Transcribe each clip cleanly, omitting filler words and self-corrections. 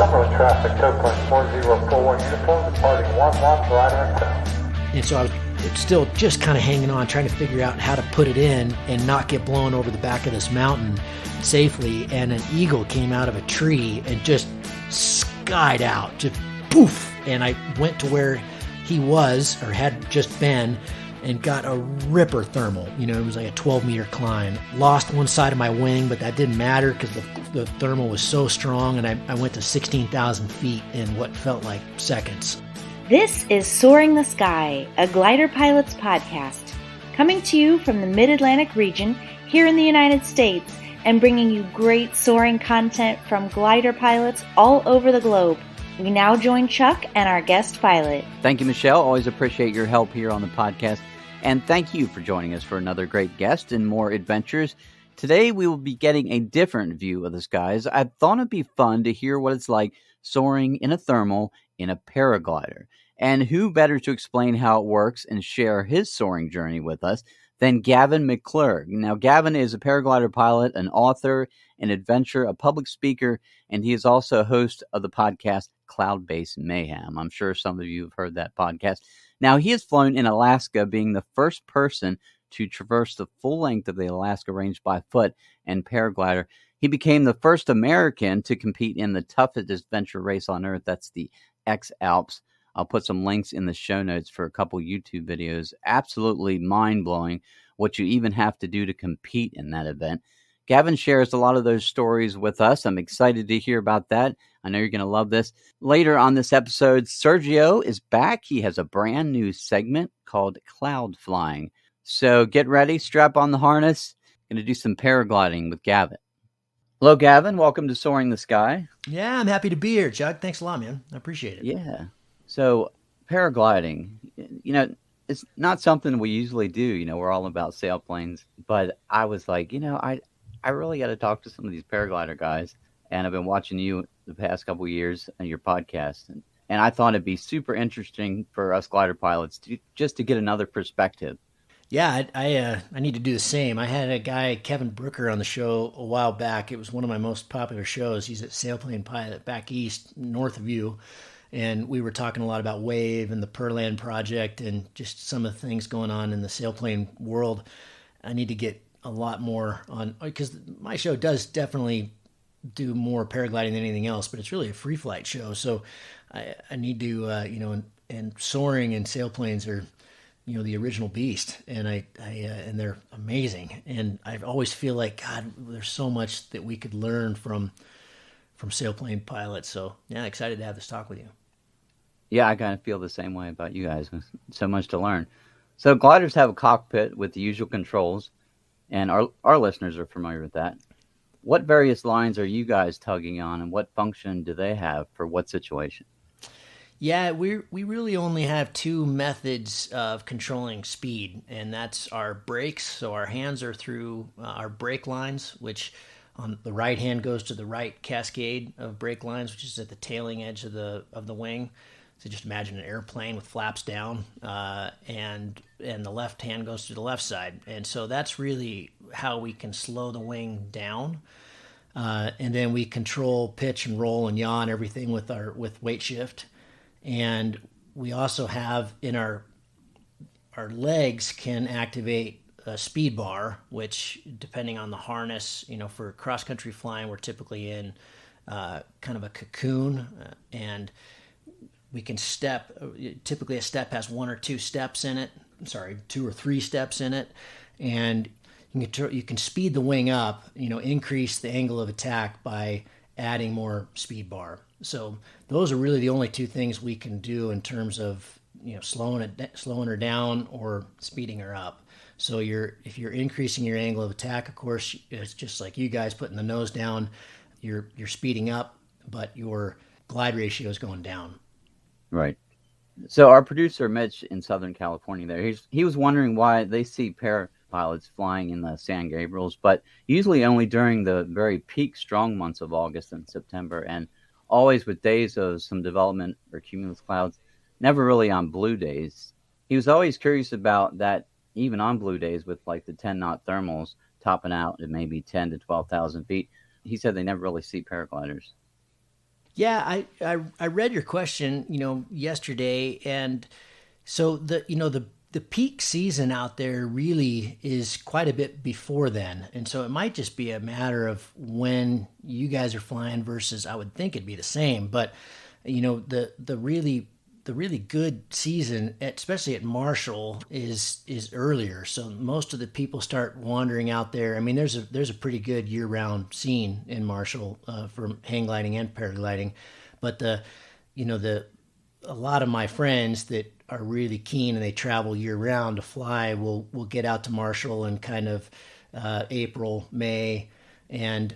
Cumberland traffic, tow point 4041 uniform, departing 11 right hand south. And so I was still just kind of hanging on, trying to figure out how to put it in and not get blown over the back of this mountain safely. And an eagle came out of a tree and just skied out, just poof. And I went to where he was, or had just been, and got a ripper thermal. You know, it was like a 12-meter climb. Lost one side of my wing, but that didn't matter because the thermal was so strong, and I went to 16,000 feet in what felt like seconds. This is Soaring the Sky, a glider pilot's podcast, coming to you from the Mid-Atlantic region here in the United States and bringing you great soaring content from glider pilots all over the globe. We now join Chuck and our guest pilot. Thank you, Michelle. Always appreciate your help here on the podcast. And thank you for joining us for another great guest and more adventures. Today, we will be getting a different view of the skies. I thought it'd be fun to hear what it's like soaring in a thermal in a paraglider. And who better to explain how it works and share his soaring journey with us than Gavin McClurg. Now, Gavin is a paraglider pilot, an author, an adventurer, a public speaker, and he is also a host of the podcast Cloudbase Mayhem. I'm sure some of you have heard that podcast. Now, he has flown in Alaska, being the first person to traverse the full length of the Alaska Range by foot and paraglider. He became the first American to compete in the toughest adventure race on earth. That's the X-Alps. I'll put some links in the show notes for a couple YouTube videos. Absolutely mind-blowing what you even have to do to compete in that event. Gavin shares a lot of those stories with us. I'm excited to hear about that. I know you're going to love this. Later on this episode, Sergio is back. He has a brand new segment called Cloud Flying. So get ready, strap on the harness. Going to do some paragliding with Gavin. Hello, Gavin. Welcome to Soaring the Sky. Yeah, I'm happy to be here, Chuck. Thanks a lot, man. I appreciate it. Yeah. So paragliding, you know, it's not something we usually do. You know, we're all about sailplanes. But I was like, you know, I really got to talk to some of these paraglider guys. And I've been watching you the past couple of years and your podcast. And I thought it'd be super interesting for us glider pilots just to get another perspective. Yeah, I need to do the same. I had a guy, Kevin Brooker, on the show a while back. It was one of my most popular shows. He's a sailplane pilot back east, north of you. And we were talking a lot about Wave and the Perland project and just some of the things going on in the sailplane world. I need to get a lot more on, because my show does definitely do more paragliding than anything else, but it's really a free flight show. So I need to, and soaring and sailplanes are, the original beast, and and they're amazing. And I always feel like, God, there's so much that we could learn from sailplane pilots. So yeah, excited to have this talk with you. Yeah, I kind of feel the same way about you guys. So much to learn. So gliders have a cockpit with the usual controls, and our listeners are familiar with that. What various lines are you guys tugging on, and what function do they have for what situation? Yeah, we really only have two methods of controlling speed, and that's our brakes. So our hands are through our brake lines, which on the right hand goes to the right cascade of brake lines, which is at the tailing edge of the wing. So just imagine an airplane with flaps down, and the left hand goes to the left side. And so that's really how we can slow the wing down. And then we control pitch and roll and yaw and everything with weight shift. And we also have in our legs can activate a speed bar, which depending on the harness, for cross country flying, we're typically in kind of a cocoon, and we can step. Typically, a step has one or two steps in it. Two or three steps in it, and you can speed the wing up. Increase the angle of attack by adding more speed bar. So those are really the only two things we can do in terms of slowing her down or speeding her up. So if you're increasing your angle of attack, of course, it's just like you guys putting the nose down. You're speeding up, but your glide ratio is going down. Right. So our producer Mitch in Southern California, he was wondering why they see pilots flying in the San Gabriels, but usually only during the very peak strong months of August and September, and always with days of some development or cumulus clouds, never really on blue days. He was always curious about that, even on blue days with like the 10-knot thermals topping out at maybe 10 to 12,000 feet. He said they never really see paragliders. Yeah, I read your question, yesterday, and so the peak season out there really is quite a bit before then, and so it might just be a matter of when you guys are flying versus I would think it'd be the same, but the really good season, especially at Marshall, is earlier. So most of the people start wandering out there. I mean, there's a pretty good year-round scene in Marshall for hang gliding and paragliding, but a lot of my friends that are really keen and they travel year-round to fly will get out to Marshall in kind of April, May, and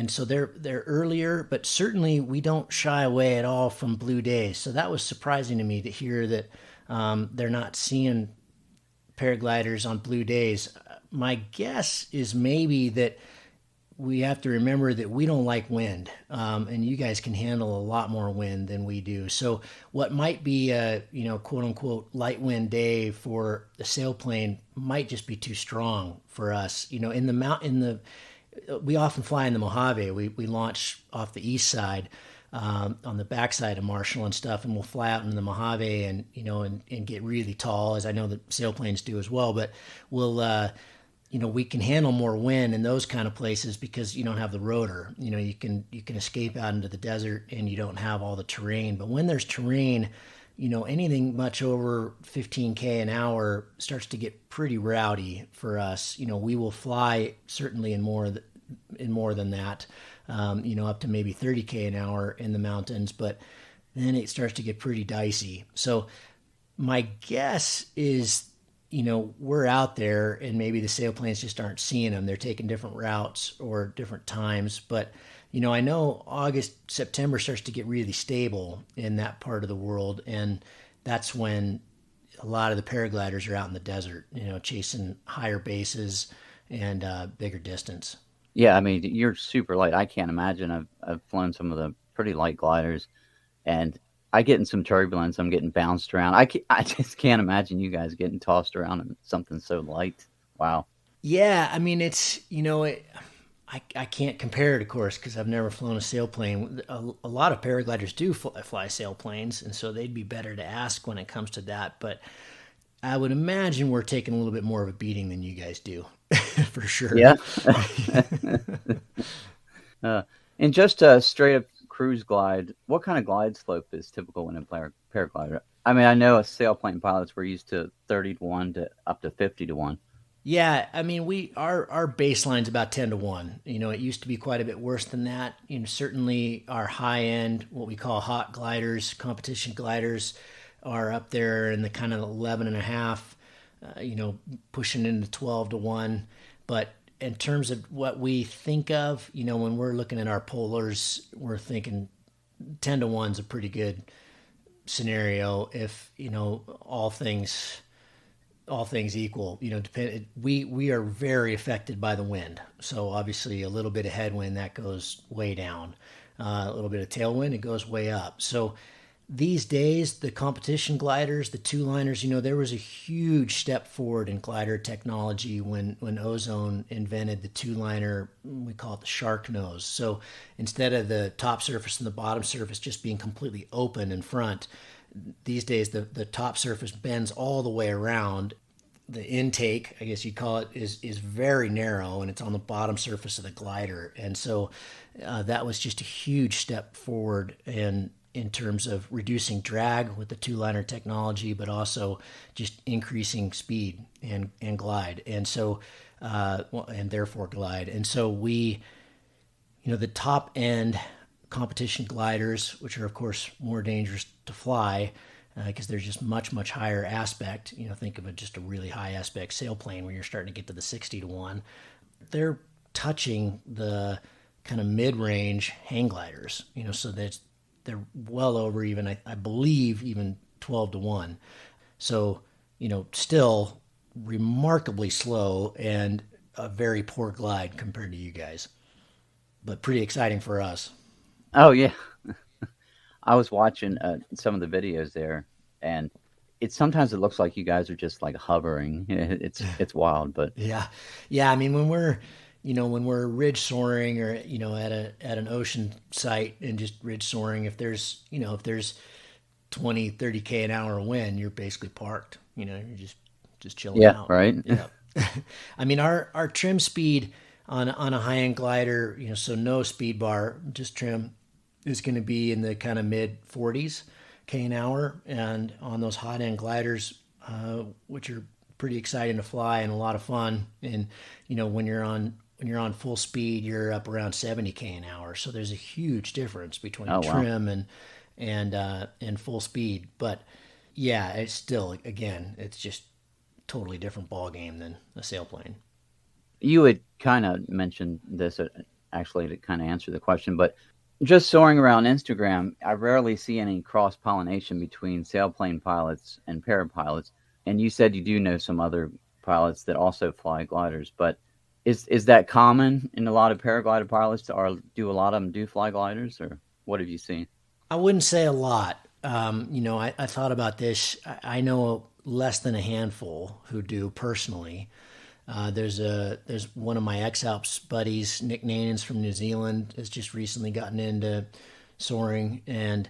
so they're earlier, but certainly we don't shy away at all from blue days. So that was surprising to me to hear that they're not seeing paragliders on blue days. My guess is maybe that we have to remember that we don't like wind, and you guys can handle a lot more wind than we do. So what might be a quote unquote light wind day for the sailplane might just be too strong for us. We often fly in the Mojave. We launch off the east side, on the backside of Marshall and stuff, and we'll fly out into the Mojave and get really tall, as I know the sailplanes do as well. But we can handle more wind in those kind of places because you don't have the rotor. You can escape out into the desert and you don't have all the terrain. But when there's terrain, anything much over 15K an hour starts to get pretty rowdy for us. We will fly certainly in more than that, up to maybe 30K an hour in the mountains, but then it starts to get pretty dicey. So my guess is, we're out there and maybe the sailplanes just aren't seeing them. They're taking different routes or different times, but I know August, September starts to get really stable in that part of the world, and that's when a lot of the paragliders are out in the desert, chasing higher bases and bigger distance. Yeah, I mean, you're super light. I can't imagine. I've flown some of the pretty light gliders, and I get in some turbulence. I'm getting bounced around. I just can't imagine you guys getting tossed around in something so light. Wow. Yeah, I mean, it's, I can't compare it, of course, because I've never flown a sailplane. A lot of paragliders do fly sailplanes, and so they'd be better to ask when it comes to that. But I would imagine we're taking a little bit more of a beating than you guys do, for sure. Yeah. And just a straight up cruise glide, what kind of glide slope is typical in a paraglider? I mean, I know as sailplane pilots, we're used to 30-1 to up to 50-1. Yeah, I mean, our baseline's about 10-1. It used to be quite a bit worse than that. Certainly our high end, what we call hot gliders, competition gliders, are up there in the kind of 11.5, pushing into 12-1. But in terms of what we think of, when we're looking at our polars, we're thinking 10-1 is a pretty good scenario if, all things equal. We are very affected by the wind. So obviously a little bit of headwind, that goes way down. A little bit of tailwind, it goes way up. So these days, the competition gliders, the two-liners, there was a huge step forward in glider technology when Ozone invented the two-liner. We call it the shark nose. So instead of the top surface and the bottom surface just being completely open in front, these days the top surface bends all the way around. The intake, I guess you'd call it, is very narrow, and it's on the bottom surface of the glider. And so that was just a huge step forward in terms of reducing drag with the two-liner technology, but also just increasing speed and glide. And so, and therefore glide. And so we, the top end competition gliders, which are of course more dangerous to fly because they're just much higher aspect. Think of it just a really high aspect sailplane where you're starting to get to the 60-1. They're touching the kind of mid-range hang gliders, so they're well over even, I believe, even 12-1. So, still remarkably slow and a very poor glide compared to you guys, but pretty exciting for us. Oh, yeah. I was watching some of the videos there, and sometimes it looks like you guys are just like hovering. It's wild, but yeah. I mean, when we're when we're ridge soaring or, at an ocean site and just ridge soaring, if there's 20, 30K an hour wind, you're basically parked, you're just chilling out. Right. Yeah. I mean, our trim speed on a high-end glider, so no speed bar, just trim, is going to be in the kind of mid 40s K an hour. And on those hot-end gliders, which are pretty exciting to fly and a lot of fun, and when you're on full speed, you're up around 70K an hour. So there's a huge difference between trim and full speed. But yeah, it's still, again, it's just totally different ball game than a sailplane. You had kind of mentioned this, actually, to kind of answer the question, but just soaring around Instagram, I rarely see any cross-pollination between sailplane pilots and parapilots. And you said you do know some other pilots that also fly gliders, but is that common in a lot of paraglider pilots, or do a lot of them do fly gliders, or what have you seen? I wouldn't say a lot. I thought about this. I know less than a handful who do personally. There's one of my X-Alps buddies, Nick Nanens from New Zealand, has just recently gotten into soaring, and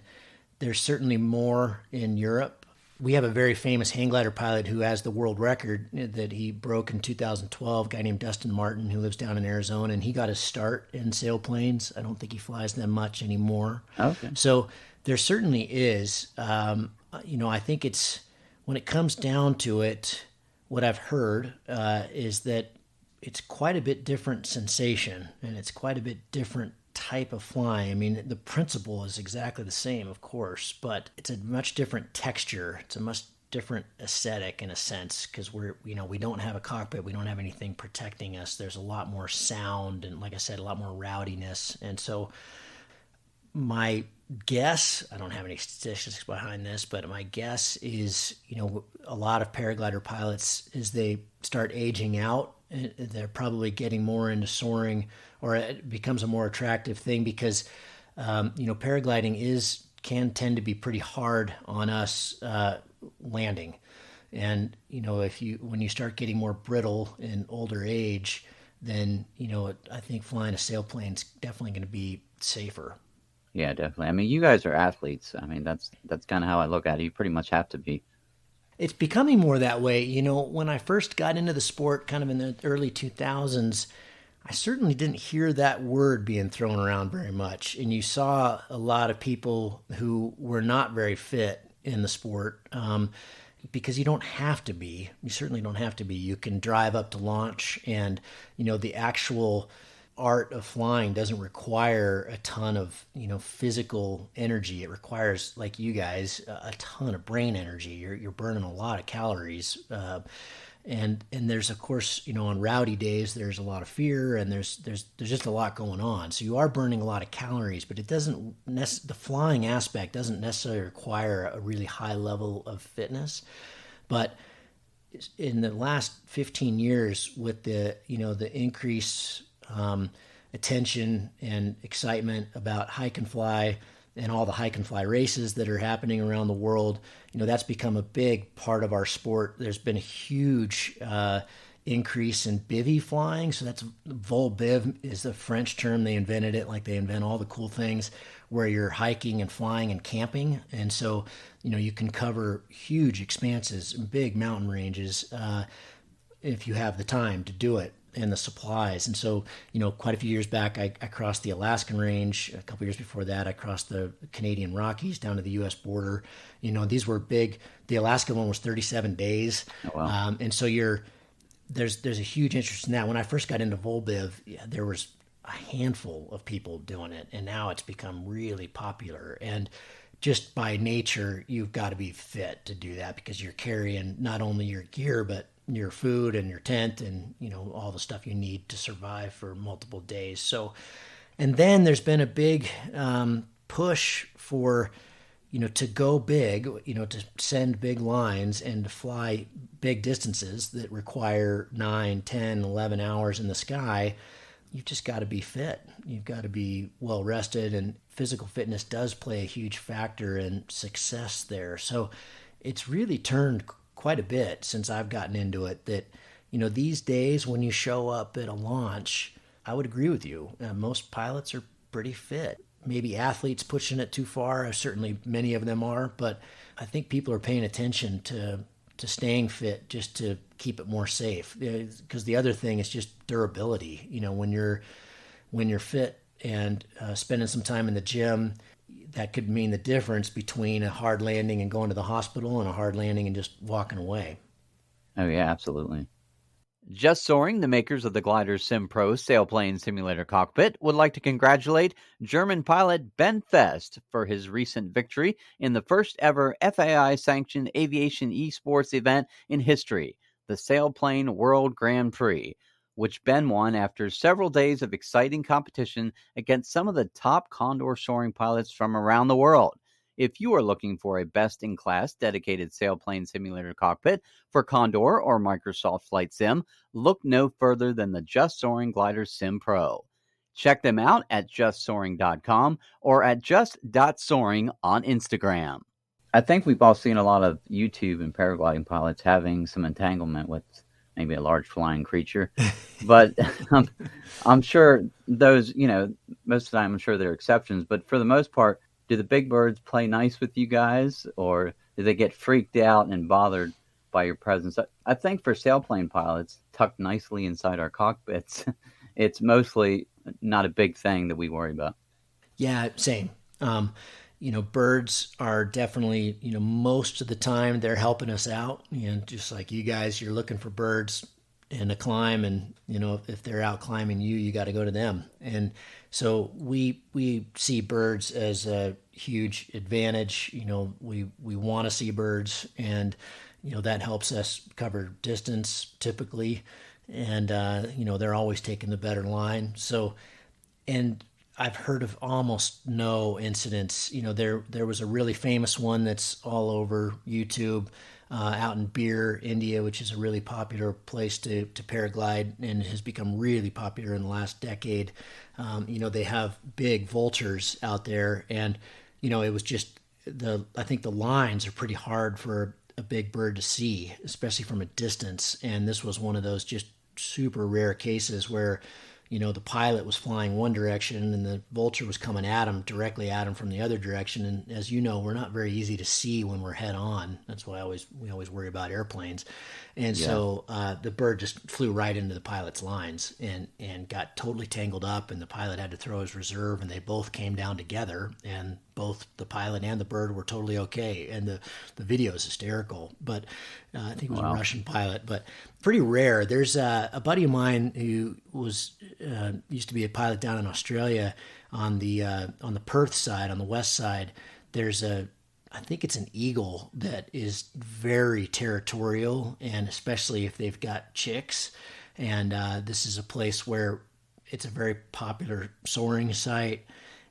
there's certainly more in Europe. We have a very famous hang glider pilot who has the world record that he broke in 2012, a guy named Dustin Martin, who lives down in Arizona, and he got his start in sailplanes. I don't think he flies them much anymore. Okay. So there certainly is. I think it's, when it comes down to it, what I've heard is that it's quite a bit different sensation, and it's quite a bit different type of flying. I mean, the principle is exactly the same, of course, but it's a much different texture. It's a much different aesthetic in a sense, because we don't have a cockpit. We don't have anything protecting us. There's a lot more sound and, like I said, a lot more rowdiness. And so my guess, I don't have any statistics behind this, but my guess is, a lot of paraglider pilots, as they start aging out, they're probably getting more into soaring, or it becomes a more attractive thing because, paragliding can tend to be pretty hard on us landing. And, when you start getting more brittle in older age, then, I think flying a sailplane is definitely going to be safer. Yeah, definitely. I mean, you guys are athletes. I mean, that's kind of how I look at it. You pretty much have to be. It's becoming more that way. When I first got into the sport, kind of in the early 2000s, I certainly didn't hear that word being thrown around very much. And you saw a lot of people who were not very fit in the sport because you don't have to be. You certainly don't have to be. You can drive up to launch, and, the actual art of flying doesn't require a ton of physical energy. It requires, like you guys, a ton of brain energy. You're burning a lot of calories, and there's, of course, on rowdy days there's a lot of fear, and there's just a lot going on. So you are burning a lot of calories, but it doesn't the flying aspect doesn't necessarily require a really high level of fitness. But in the last 15 years, with the increase attention and excitement about hike and fly and all the hike and fly races that are happening around the world, that's become a big part of our sport. There's been a huge increase in bivy flying. So that's vol biv is the French term. They invented it, like they invent all the cool things where you're hiking and flying and camping. And so, you can cover huge expanses, big mountain ranges, if you have the time to do it and the supplies. And so, quite a few years back, I crossed the Alaskan range. A couple years before that, I crossed the Canadian Rockies down to the U.S. border. These were big. The Alaska one was 37 days. Oh, wow. And so there's a huge interest in that. When I first got into Volbiv, there was a handful of people doing it, and now it's become really popular. And just by nature, you've got to be fit to do that, because you're carrying not only your gear, but your food and your tent and, all the stuff you need to survive for multiple days. So, and then there's been a big push for, to go big, to send big lines and to fly big distances that require 9, 10, 11 hours in the sky. You've just got to be fit. You've got to be well rested, and physical fitness does play a huge factor in success there. So it's really turned quite a bit since I've gotten into it, that, these days when you show up at a launch, I would agree with you. Most pilots are pretty fit. Maybe athletes pushing it too far. Certainly many of them are, but I think people are paying attention to staying fit just to keep it more safe. Because the other thing is just durability. When you're fit and spending some time in the gym, that could mean the difference between a hard landing and going to the hospital and a hard landing and just walking away. Oh, yeah, absolutely. Just Soaring, the makers of the Glider Sim Pro sailplane simulator cockpit, would like to congratulate German pilot Ben Fest for his recent victory in the first ever FAI-sanctioned aviation esports event in history, the Sailplane World Grand Prix, which Ben won after several days of exciting competition against some of the top Condor soaring pilots from around the world. If you are looking for a best-in-class dedicated sailplane simulator cockpit for Condor or Microsoft Flight Sim, look no further than the Just Soaring Glider Sim Pro. Check them out at justsoaring.com or at just.soaring on Instagram. I think we've all seen a lot of YouTube and paragliding pilots having some entanglement with maybe a large flying creature. But I'm sure those, most of the time I'm sure there are exceptions. But for the most part, do the big birds play nice with you guys, or do they get freaked out and bothered by your presence? I think for sailplane pilots, tucked nicely inside our cockpits, it's mostly not a big thing that we worry about. Yeah, same. Birds are definitely, most of the time they're helping us out. Just like you guys, you're looking for birds in a climb, and if they're out climbing you, you got to go to them. And so we see birds as a huge advantage. We want to see birds, and that helps us cover distance typically, and they're always taking the better line. So, and I've heard of almost no incidents. There was a really famous one that's all over YouTube, out in Bir, India, which is a really popular place to paraglide and has become really popular in the last decade. They have big vultures out there, and it was just I think the lines are pretty hard for a big bird to see, especially from a distance. And this was one of those just super rare cases where the pilot was flying one direction and the vulture was coming directly at him from the other direction. And as you know, we're not very easy to see when we're head on. That's why we always worry about airplanes. And so the bird just flew right into the pilot's lines and got totally tangled up, and the pilot had to throw his reserve, and they both came down together, and both the pilot and the bird were totally okay. And the video is hysterical, but I think it was a Russian pilot, but pretty rare. There's a buddy of mine who was used to be a pilot down in Australia on the Perth side, on the west side. There's I think it's an eagle that is very territorial, and especially if they've got chicks. And this is a place where it's a very popular soaring site,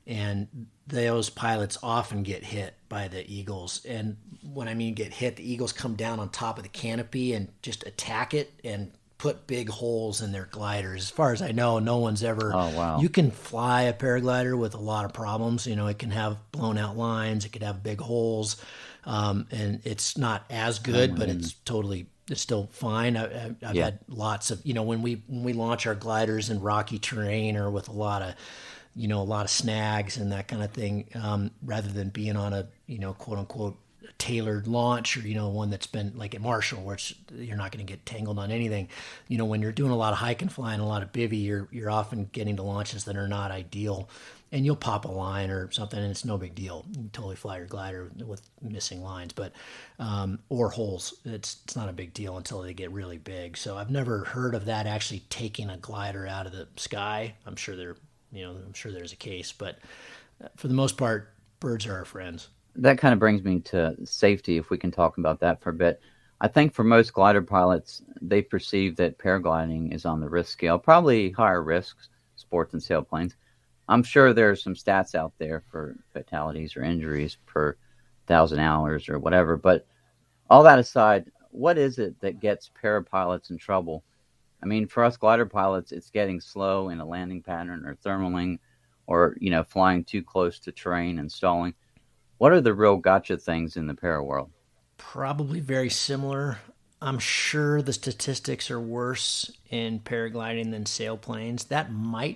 and those pilots often get hit by the eagles. And when I mean get hit, the eagles come down on top of the canopy and just attack it and put big holes in their gliders. As far as I know, no one's ever... Oh, wow. You can fly a paraglider with a lot of problems. It can have blown out lines. It could have big holes. And it's not as good, but it's still fine. I've had lots of, when we launch our gliders in rocky terrain or with a lot of snags and that kind of thing, rather than being on a, quote unquote, tailored launch, or one that's been like at Marshall, where you're not going to get tangled on anything. When you're doing a lot of hike and flying, a lot of bivvy, you're often getting to launches that are not ideal, and you'll pop a line or something, and it's no big deal. You can totally fly your glider with missing lines, but or holes. It's not a big deal until they get really big. So I've never heard of that actually taking a glider out of the sky. I'm sure there's a case, but for the most part, birds are our friends. That kind of brings me to safety, if we can talk about that for a bit. I think for most glider pilots, they perceive that paragliding is on the risk scale, probably higher risks, sports and sailplanes. I'm sure there are some stats out there for fatalities or injuries per 1,000 hours or whatever. But all that aside, what is it that gets parapilots in trouble? I mean, for us glider pilots, it's getting slow in a landing pattern or thermaling, or, flying too close to terrain and stalling. What are the real gotcha things in the para world? Probably very similar. I'm sure the statistics are worse in paragliding than sailplanes.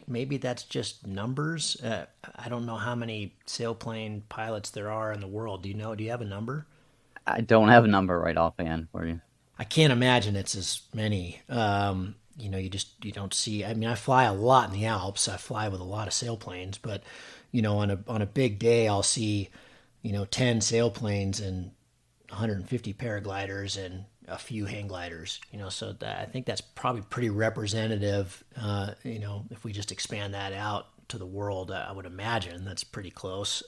Maybe that's just numbers. I don't know how many sailplane pilots there are in the world. Do you know? Do you have a number? I don't have a number right offhand for you. I can't imagine it's as many. You don't see. I mean, I fly a lot in the Alps. I fly with a lot of sailplanes, but on a big day, I'll see 10 sailplanes and 150 paragliders and a few hang gliders. So I think that's probably pretty representative. If we just expand that out to the world, I would imagine that's pretty close.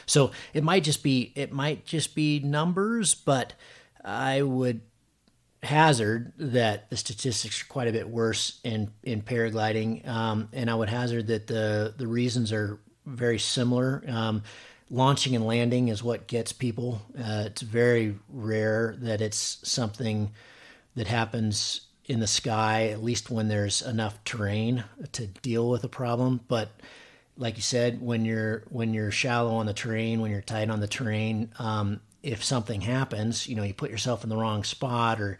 So it might just be numbers, but I would hazard that the statistics are quite a bit worse in paragliding, and I would hazard that the reasons are very similar. Launching and landing is what gets people. It's very rare that it's something that happens in the sky, at least when there's enough terrain to deal with a problem. But like you said, when you're shallow on the terrain, when you're tight on the terrain, if something happens, you put yourself in the wrong spot, or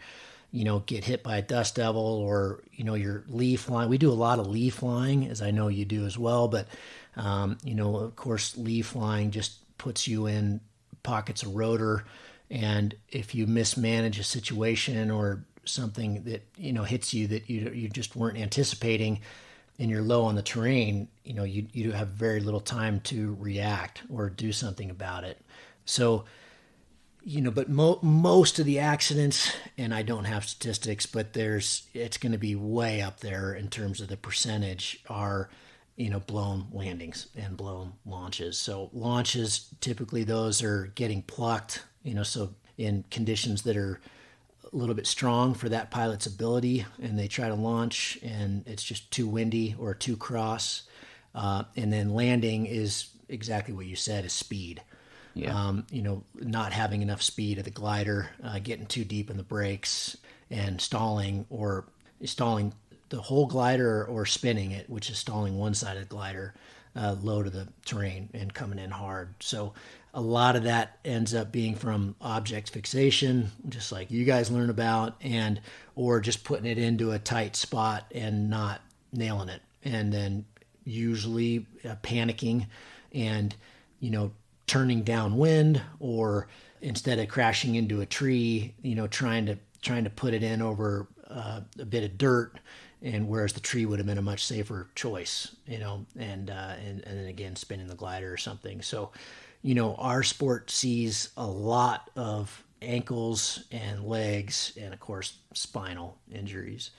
get hit by a dust devil, or you're leaf flying. We do a lot of leaf flying, as I know you do as well, but of course, leaf flying just puts you in pockets of rotor, and if you mismanage a situation or something that hits you that you just weren't anticipating, and you're low on the terrain, you have very little time to react or do something about it. So, but most of the accidents, and I don't have statistics, but it's going to be way up there in terms of the percentage, are blown landings and blown launches. So launches, typically those are getting plucked, so in conditions that are a little bit strong for that pilot's ability, and they try to launch and it's just too windy or too cross. And then landing is exactly what you said, is speed. Yeah. Not having enough speed at the glider, getting too deep in the brakes and stalling the whole glider, or spinning it, which is stalling one side of the glider, low to the terrain and coming in hard. So a lot of that ends up being from object fixation, just like you guys learn about, or just putting it into a tight spot and not nailing it. And then usually panicking and, turning downwind, or instead of crashing into a tree, trying to put it in over a bit of dirt, and whereas the tree would have been a much safer choice, and then again spinning the glider or something. So, our sport sees a lot of ankles and legs, and of course spinal injuries.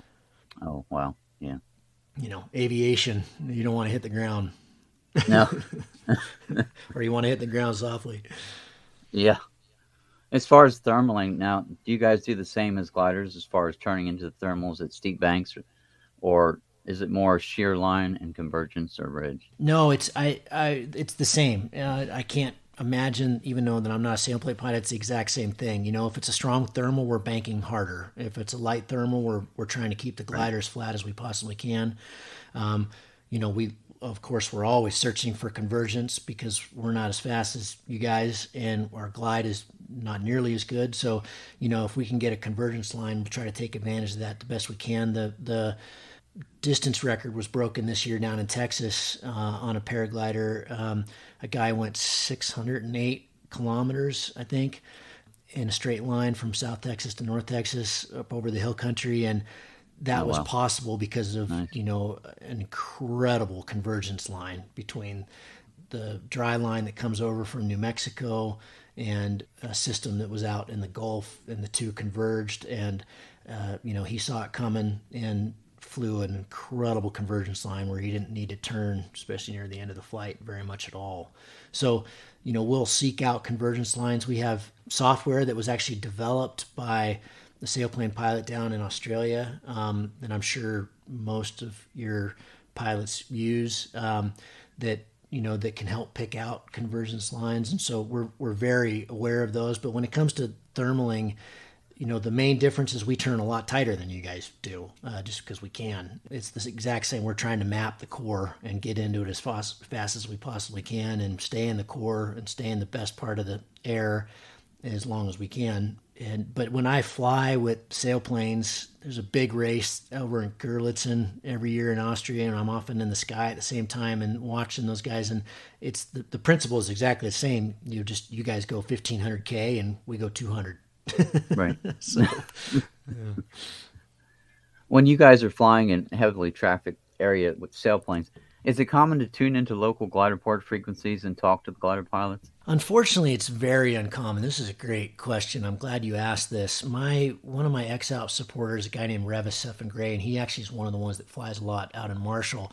Oh wow, yeah. Aviation, you don't want to hit the ground. No. Or you want to hit the ground softly. Yeah. As far as thermaling, now, do you guys do the same as gliders as far as turning into the thermals at steep banks, or is it more shear line and convergence or ridge? No, it's the same. I can't imagine, even though that I'm not a sailplane pilot, it's the exact same thing. If it's a strong thermal, we're banking harder. If it's a light thermal, we're trying to keep the glider as flat as we possibly can. Of course, we're always searching for convergence because we're not as fast as you guys, and our glide is not nearly as good. So, if we can get a convergence line, we'll try to take advantage of that the best we can. The distance record was broken this year down in Texas on a paraglider. A guy went 608 kilometers, I think, in a straight line from South Texas to North Texas up over the hill country, and that was possible because of, nice. An incredible convergence line between the dry line that comes over from New Mexico and a system that was out in the Gulf, and the two converged, and, he saw it coming and flew an incredible convergence line where he didn't need to turn, especially near the end of the flight, very much at all. So, we'll seek out convergence lines. We have software that was actually developed by the sailplane pilot down in Australia, that I'm sure most of your pilots use, that can help pick out convergence lines. And so we're very aware of those. But when it comes to thermaling, the main difference is we turn a lot tighter than you guys do, just because we can. It's the exact same. We're trying to map the core and get into it as fast as we possibly can, and stay in the core and stay in the best part of the air as long as we can. But when I fly with sailplanes, there's a big race over in Görlitzen every year in Austria, and I'm often in the sky at the same time and watching those guys. And it's the principle is exactly the same. You guys go 1,500K and we go 200. Right. So, yeah. When you guys are flying in heavily trafficked area with sailplanes, is it common to tune into local glider port frequencies and talk to the glider pilots? Unfortunately, it's very uncommon. This is a great question. I'm glad you asked this. One of my X-Alps supporters, a guy named Revis Gray, and he actually is one of the ones that flies a lot out in Marshall.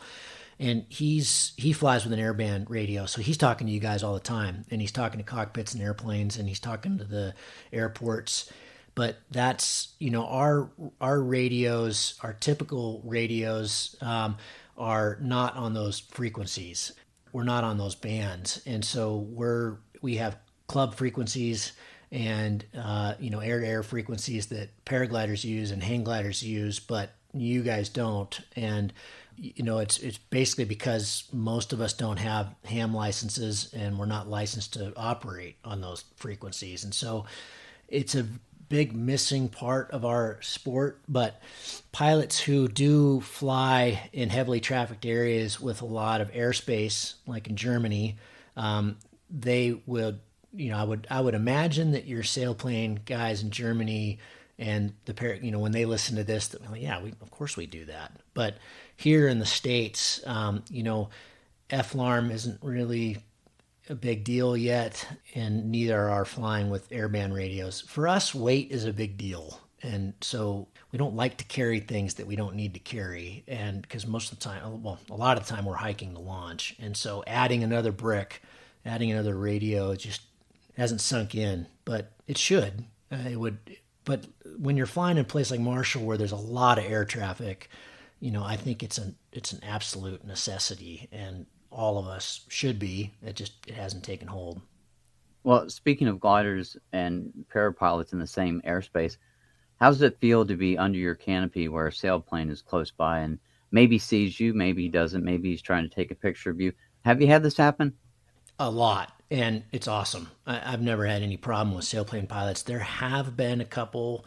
And he flies with an airband radio, so he's talking to you guys all the time, and he's talking to cockpits and airplanes, and he's talking to the airports. But that's, our radios, our typical radios, are not on those frequencies. We're not on those bands, and so we have club frequencies and air-to-air frequencies that paragliders use and hang gliders use, but you guys don't. And it's basically because most of us don't have ham licenses and we're not licensed to operate on those frequencies, and so it's a big missing part of our sport. But pilots who do fly in heavily trafficked areas with a lot of airspace, like in Germany, they would, I would imagine that your sailplane guys in Germany and when they listen to this, that of course we do that. But here in the States, FLARM isn't really a big deal yet, and neither are flying with airband radios. For us, weight is a big deal, and so we don't like to carry things that we don't need to carry, and because most of the time, a lot of the time we're hiking the launch, and so adding another brick, adding another radio, it just hasn't sunk in, but it should. It would. But when you're flying in a place like Marshall where there's a lot of air traffic, I think it's an absolute necessity, and all of us should be. It hasn't taken hold. Well, speaking of gliders and parapilots in the same airspace, how does it feel to be under your canopy where a sailplane is close by and maybe sees you, maybe he doesn't, maybe he's trying to take a picture of you? Have you had this happen? A lot, and it's awesome. I've never had any problem with sailplane pilots. There have been a couple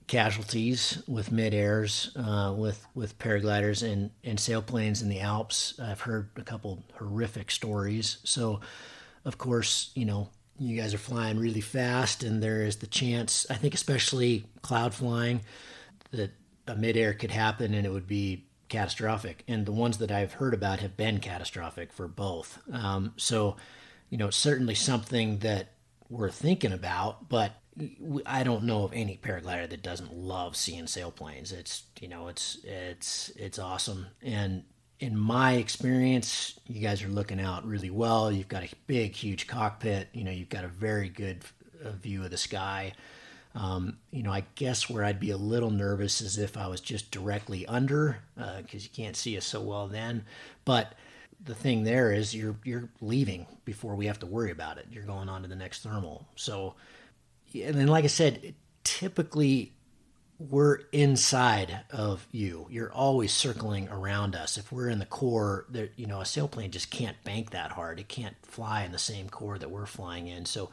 casualties with mid-airs, with paragliders and sailplanes in the Alps. I've heard a couple horrific stories. So, of course, you guys are flying really fast, and there is the chance, I think especially cloud flying, that a mid-air could happen and it would be catastrophic. And the ones that I've heard about have been catastrophic for both. So, it's certainly something that we're thinking about, but I don't know of any paraglider that doesn't love seeing sailplanes. It's awesome. And in my experience, you guys are looking out really well. You've got a big, huge cockpit. You've got a very good view of the sky. I guess where I'd be a little nervous is if I was just directly under, because you can't see us so well then. But the thing there is you're leaving before we have to worry about it. You're going on to the next thermal. So, and then, like I said, typically we're inside of you. You're always circling around us. If we're in the core, a sailplane just can't bank that hard. It can't fly in the same core that we're flying in. So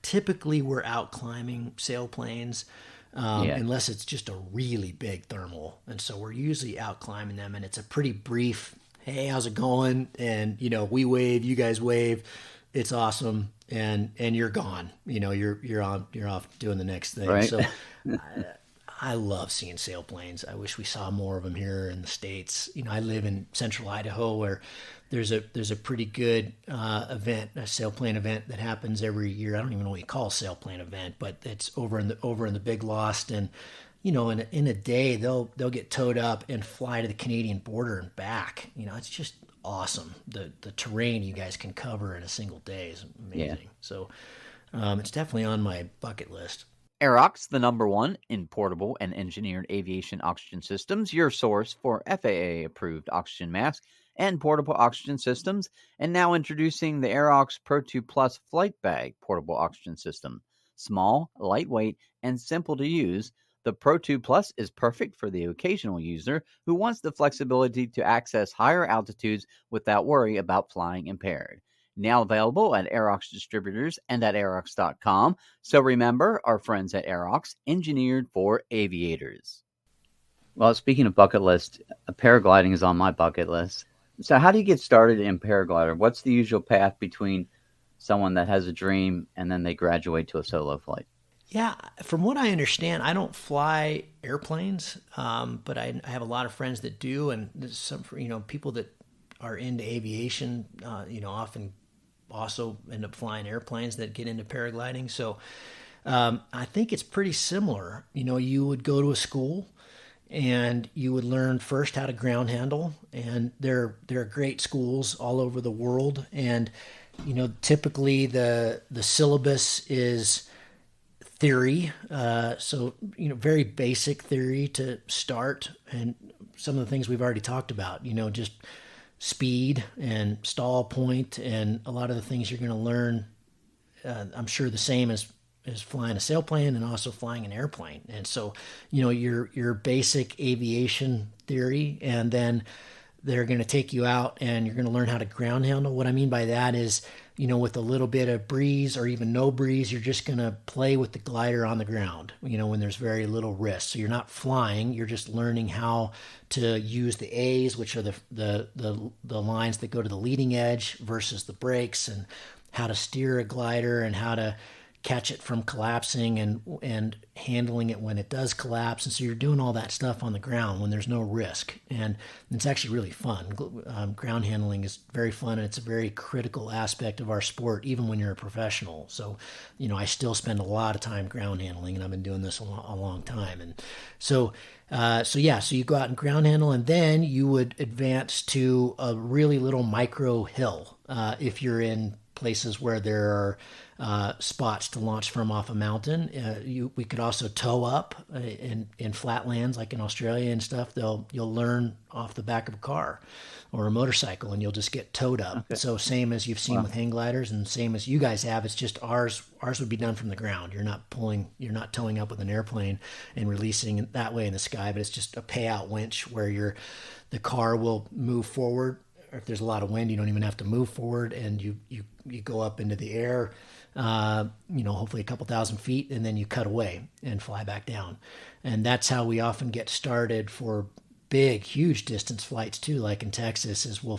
typically we're out climbing sailplanes, unless it's just a really big thermal. And so we're usually out climbing them, and it's a pretty brief, hey, how's it going? And, we wave, you guys wave. It's awesome. And you're gone, you're off doing the next thing. Right. So I love seeing sailplanes. I wish we saw more of them here in the States. I live in central Idaho where there's a pretty good event, a sailplane event that happens every year. I don't even know what you call a sailplane event, but it's over in the Big Lost, and in a day they'll get towed up and fly to the Canadian border and back. It's just awesome. The terrain you guys can cover in a single day is amazing. Yeah. So it's definitely on my bucket list. Aerox, the #1 in portable and engineered aviation oxygen systems, your source for FAA-approved oxygen masks and portable oxygen systems, and now introducing the Aerox Pro 2 Plus Flight Bag portable oxygen system. Small, lightweight, and simple to use, the Pro 2 Plus is perfect for the occasional user who wants the flexibility to access higher altitudes without worry about flying impaired. now available at Aerox distributors and at Aerox.com. So remember, our friends at Aerox, engineered for aviators. Well, speaking of bucket list, paragliding is on my bucket list. So how do you get started in paraglider? What's the usual path between someone that has a dream and then they graduate to a solo flight? Yeah, from what I understand, I don't fly airplanes, but I have a lot of friends that do, and there's some, people that are into aviation, often also end up flying airplanes that get into paragliding. So I think it's pretty similar. You would go to a school and you would learn first how to ground handle, and there are great schools all over the world, and typically the syllabus is theory, so very basic theory to start, and some of the things we've already talked about, just speed and stall point, and a lot of the things you're going to learn, I'm sure the same as flying a sailplane and also flying an airplane. And so your basic aviation theory, and then they're going to take you out and you're going to learn how to ground handle. What I mean by that is, with a little bit of breeze or even no breeze, you're just going to play with the glider on the ground, when there's very little risk. So you're not flying, you're just learning how to use the A's, which are the lines that go to the leading edge, versus the brakes, and how to steer a glider and how to catch it from collapsing and handling it when it does collapse. And so you're doing all that stuff on the ground when there's no risk. And it's actually really fun. Ground handling is very fun, and it's a very critical aspect of our sport, even when you're a professional. So, I still spend a lot of time ground handling, and I've been doing this a long time. And so you go out and ground handle, and then you would advance to a really little micro hill. If you're in places where there are spots to launch from off a mountain. We could also tow up in flatlands, like in Australia and stuff. You'll learn off the back of a car or a motorcycle, and you'll just get towed up. Okay. So same as you've seen with hang gliders, and same as you guys have. It's just ours would be done from the ground. You're not towing up with an airplane and releasing it that way in the sky, but it's just a payout winch where the car will move forward. Or if there's a lot of wind, you don't even have to move forward, and you go up into the air, hopefully a couple thousand feet, and then you cut away and fly back down. And that's how we often get started for big, huge distance flights too. Like in Texas, is we'll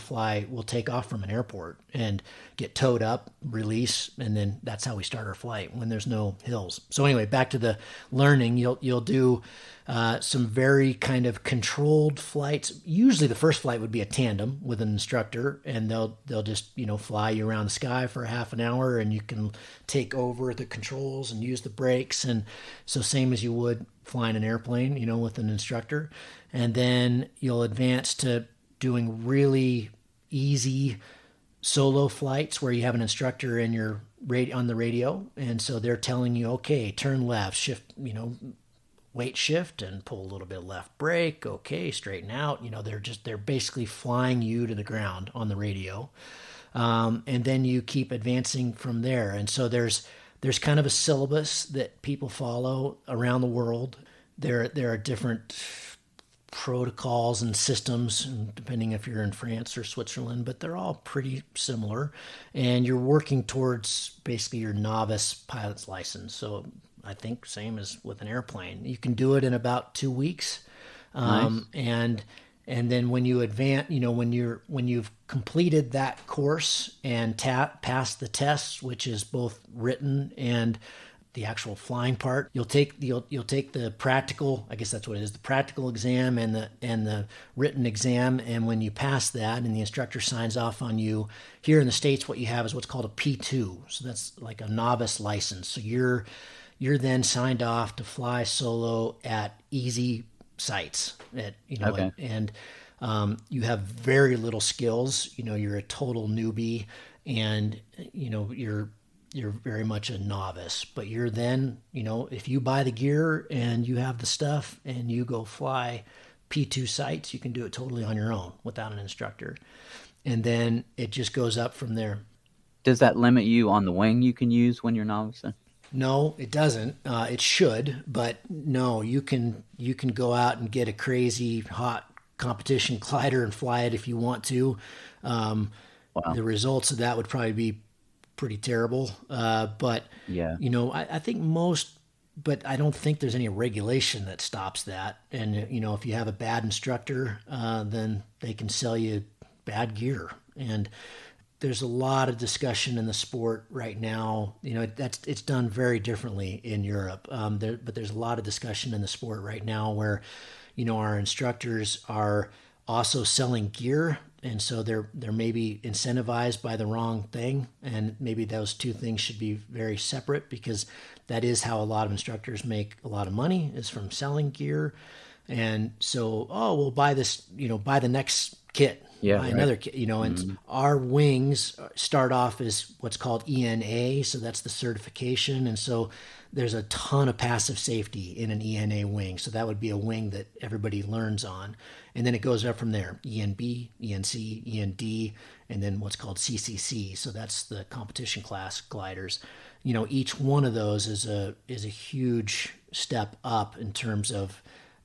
take off from an airport and get towed up, release, and then that's how we start our flight when there's no hills. So anyway, back to the learning, you'll do some very kind of controlled flights. Usually the first flight would be a tandem with an instructor, and they'll just fly you around the sky for half an hour, and you can take over the controls and use the brakes, and so same as you would flying an airplane, with an instructor. And then you'll advance to doing really easy solo flights where you have an instructor in your on the radio, and so they're telling you, okay, turn left, shift, weight shift, and pull a little bit of left brake. Okay, straighten out. They're basically flying you to the ground on the radio, and then you keep advancing from there. And so there's kind of a syllabus that people follow around the world. There are different protocols and systems, depending if you're in France or Switzerland, but they're all pretty similar. And you're working towards basically your novice pilot's license. So I think same as with an airplane. You can do it in about 2 weeks. Nice. And then when you advance, when you've completed that course and passed the tests, which is both written and the actual flying part, you'll take the practical, I guess that's what it is, the practical exam and the written exam. And when you pass that and the instructor signs off on you, here in the States, what you have is what's called a P2. So that's like a novice license. So you're then signed off to fly solo at easy sites okay. and you have very little skills. You're a total newbie, and you're very much a novice, but you're then, if you buy the gear and you have the stuff and you go fly P2 sites, you can do it totally on your own without an instructor. And then it just goes up from there. Does that limit you on the wing you can use when you're novice? No, it doesn't. It should, but no, you can go out and get a crazy hot competition glider and fly it if you want to. Wow. the results of that would probably be pretty terrible. But, Yeah. I think but I don't think there's any regulation that stops that. And, if you have a bad instructor, then they can sell you bad gear. And there's a lot of discussion in the sport right now. It's done very differently in Europe. But there's a lot of discussion in the sport right now where, our instructors are also selling gear. And so they're maybe incentivized by the wrong thing. And maybe those two things should be very separate, because that is how a lot of instructors make a lot of money, is from selling gear. And so, we'll buy this, buy the next kit. Yeah, Buy right. another kit, and our wings start off as what's called ENA. So that's the certification. And so there's a ton of passive safety in an ENA wing. So that would be a wing that everybody learns on. And then it goes up from there: ENB, ENC, END, and then what's called CCC. So that's the competition class gliders. Each one of those is a huge step up in terms of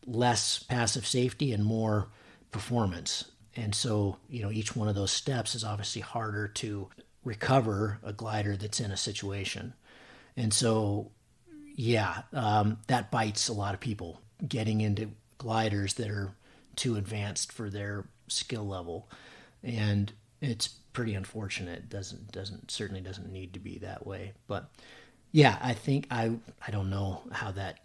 less passive safety and more performance. And so, each one of those steps is obviously harder to recover a glider that's in a situation. And so, that bites a lot of people, getting into gliders that are too advanced for their skill level. And it's pretty unfortunate. It certainly doesn't need to be that way. But yeah, I think I don't know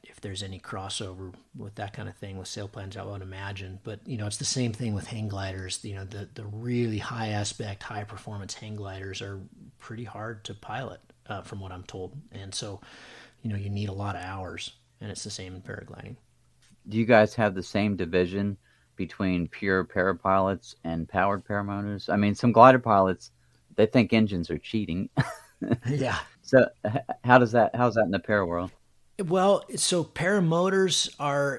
if there's any crossover with that kind of thing with sail planes, I would imagine. But, it's the same thing with hang gliders. The really high aspect, high performance hang gliders are pretty hard to pilot, from what I'm told. And so, you need a lot of hours, and it's the same in paragliding. Do you guys have the same division between pure parapilots and powered paramotors? I mean, some glider pilots, they think engines are cheating. Yeah. So how's that in the para world? Well, so paramotors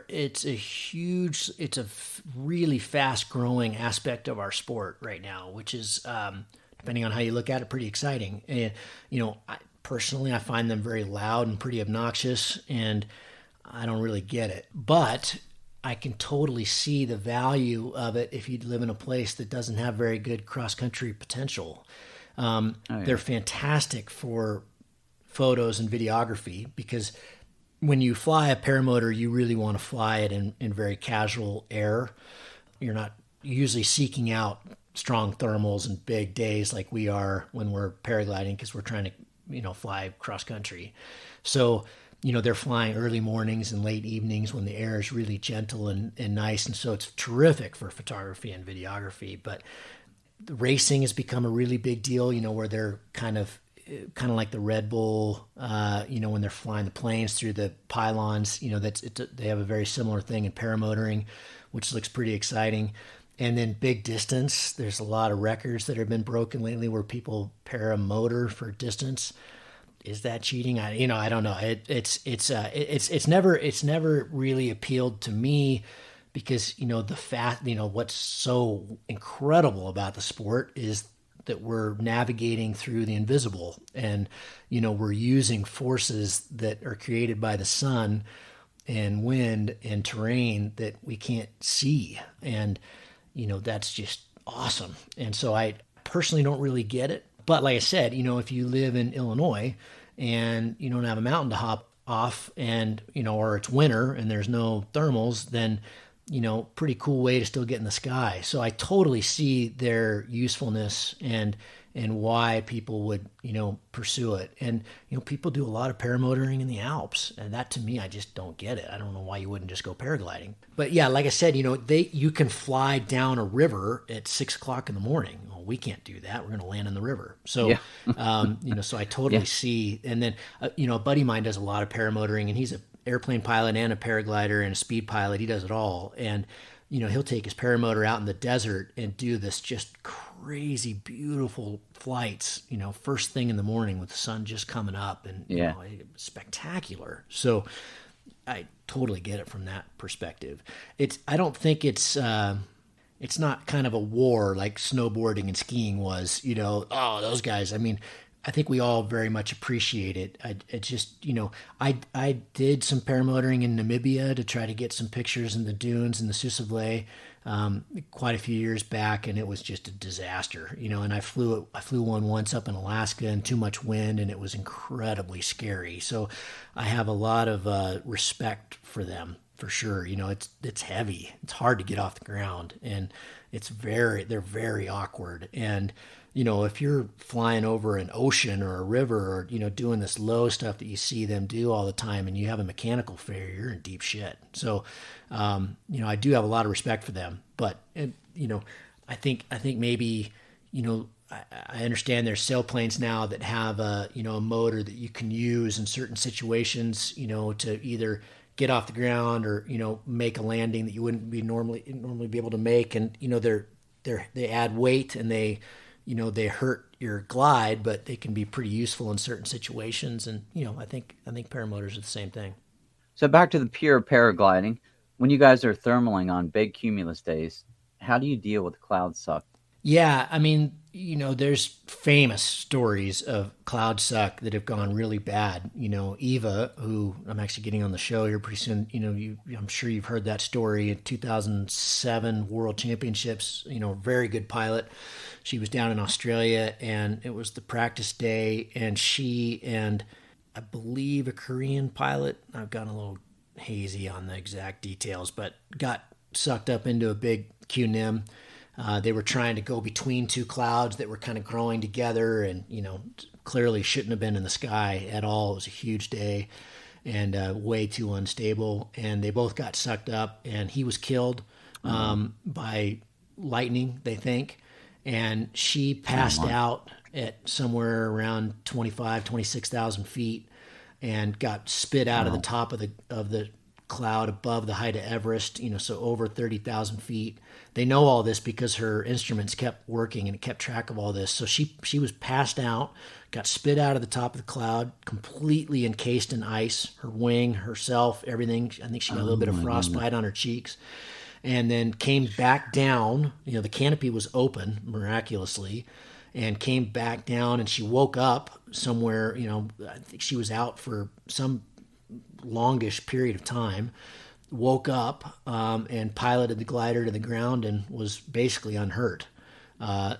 it's a really fast growing aspect of our sport right now, which is, depending on how you look at it, pretty exciting. And, personally, I find them very loud and pretty obnoxious, and I don't really get it. But I can totally see the value of it if you live in a place that doesn't have very good cross-country potential. They're fantastic for photos and videography, because when you fly a paramotor, you really want to fly it in very casual air. You're not usually seeking out strong thermals and big days like we are when we're paragliding, because we're trying to, fly cross country. So, they're flying early mornings and late evenings when the air is really gentle and nice. And so it's terrific for photography and videography. But the racing has become a really big deal, where they're kind of like the Red Bull, when they're flying the planes through the pylons, they have a very similar thing in paramotoring, which looks pretty exciting. And then big distance, there's a lot of records that have been broken lately where people paramotor for distance. Is that cheating? I don't know. It's never really appealed to me, because what's so incredible about the sport is that we're navigating through the invisible, and we're using forces that are created by the sun and wind and terrain that we can't see, and that's just awesome. And so I personally don't really get it. But like I said, if you live in Illinois and you don't have a mountain to hop off, and or it's winter and there's no thermals, then pretty cool way to still get in the sky. So I totally see their usefulness and why people would, pursue it. And, people do a lot of paramotoring in the Alps, and that, to me, I just don't get it. I don't know why you wouldn't just go paragliding. But yeah, like I said, you can fly down a river at 6 o'clock in the morning. Well, we can't do that. We're going to land in the river. So, Yeah. So I totally see. And then, a buddy of mine does a lot of paramotoring, and he's an airplane pilot and a paraglider and a speed pilot. He does it all. And, he'll take his paramotor out in the desert and do this just crazy, beautiful flights, first thing in the morning with the sun just coming up, and spectacular. So I totally get it from that perspective. I don't think it's not kind of a war like snowboarding and skiing was, those guys. I mean, I think we all very much appreciate it. I did some paramotoring in Namibia to try to get some pictures in the dunes in the Susavlei. quite a few years back, and it was just a disaster, and I flew one once up in Alaska and too much wind, and it was incredibly scary. So I have a lot of respect for them, for sure. It's heavy. It's hard to get off the ground, and they're very awkward. And if you're flying over an ocean or a river, or doing this low stuff that you see them do all the time, and you have a mechanical failure, you're in deep shit. So I do have a lot of respect for them, but I think maybe I understand there's sailplanes now that have a motor that you can use in certain situations, to either get off the ground or make a landing that you wouldn't be normally be able to make, and they add weight, and they hurt your glide, but they can be pretty useful in certain situations. And I think paramotors are the same thing. So back to the pure paragliding, when you guys are thermaling on big cumulus days, how do you deal with cloud suck? Yeah, there's famous stories of cloud suck that have gone really bad. Eva, who I'm actually getting on the show here pretty soon, I'm sure you've heard that story in 2007 World Championships, very good pilot. She was down in Australia, and it was the practice day, and she and I believe a Korean pilot, I've gotten a little hazy on the exact details, but got sucked up into a big QNIM. They were trying to go between two clouds that were kind of growing together, and clearly shouldn't have been in the sky at all. It was a huge day and way too unstable, and they both got sucked up, and he was killed by lightning, they think, and she passed out at somewhere around 26,000 feet and got spit out of the top of the cloud above the height of Everest, so over 30,000 feet. They know all this because her instruments kept working and it kept track of all this. So she was passed out, got spit out of the top of the cloud, completely encased in ice, her wing, herself, everything. I think she got a little bit of frostbite on her cheeks, and then came back down. The canopy was open miraculously, and came back down, and she woke up somewhere, I think she was out for some longish period of time, woke up and piloted the glider to the ground and was basically unhurt. I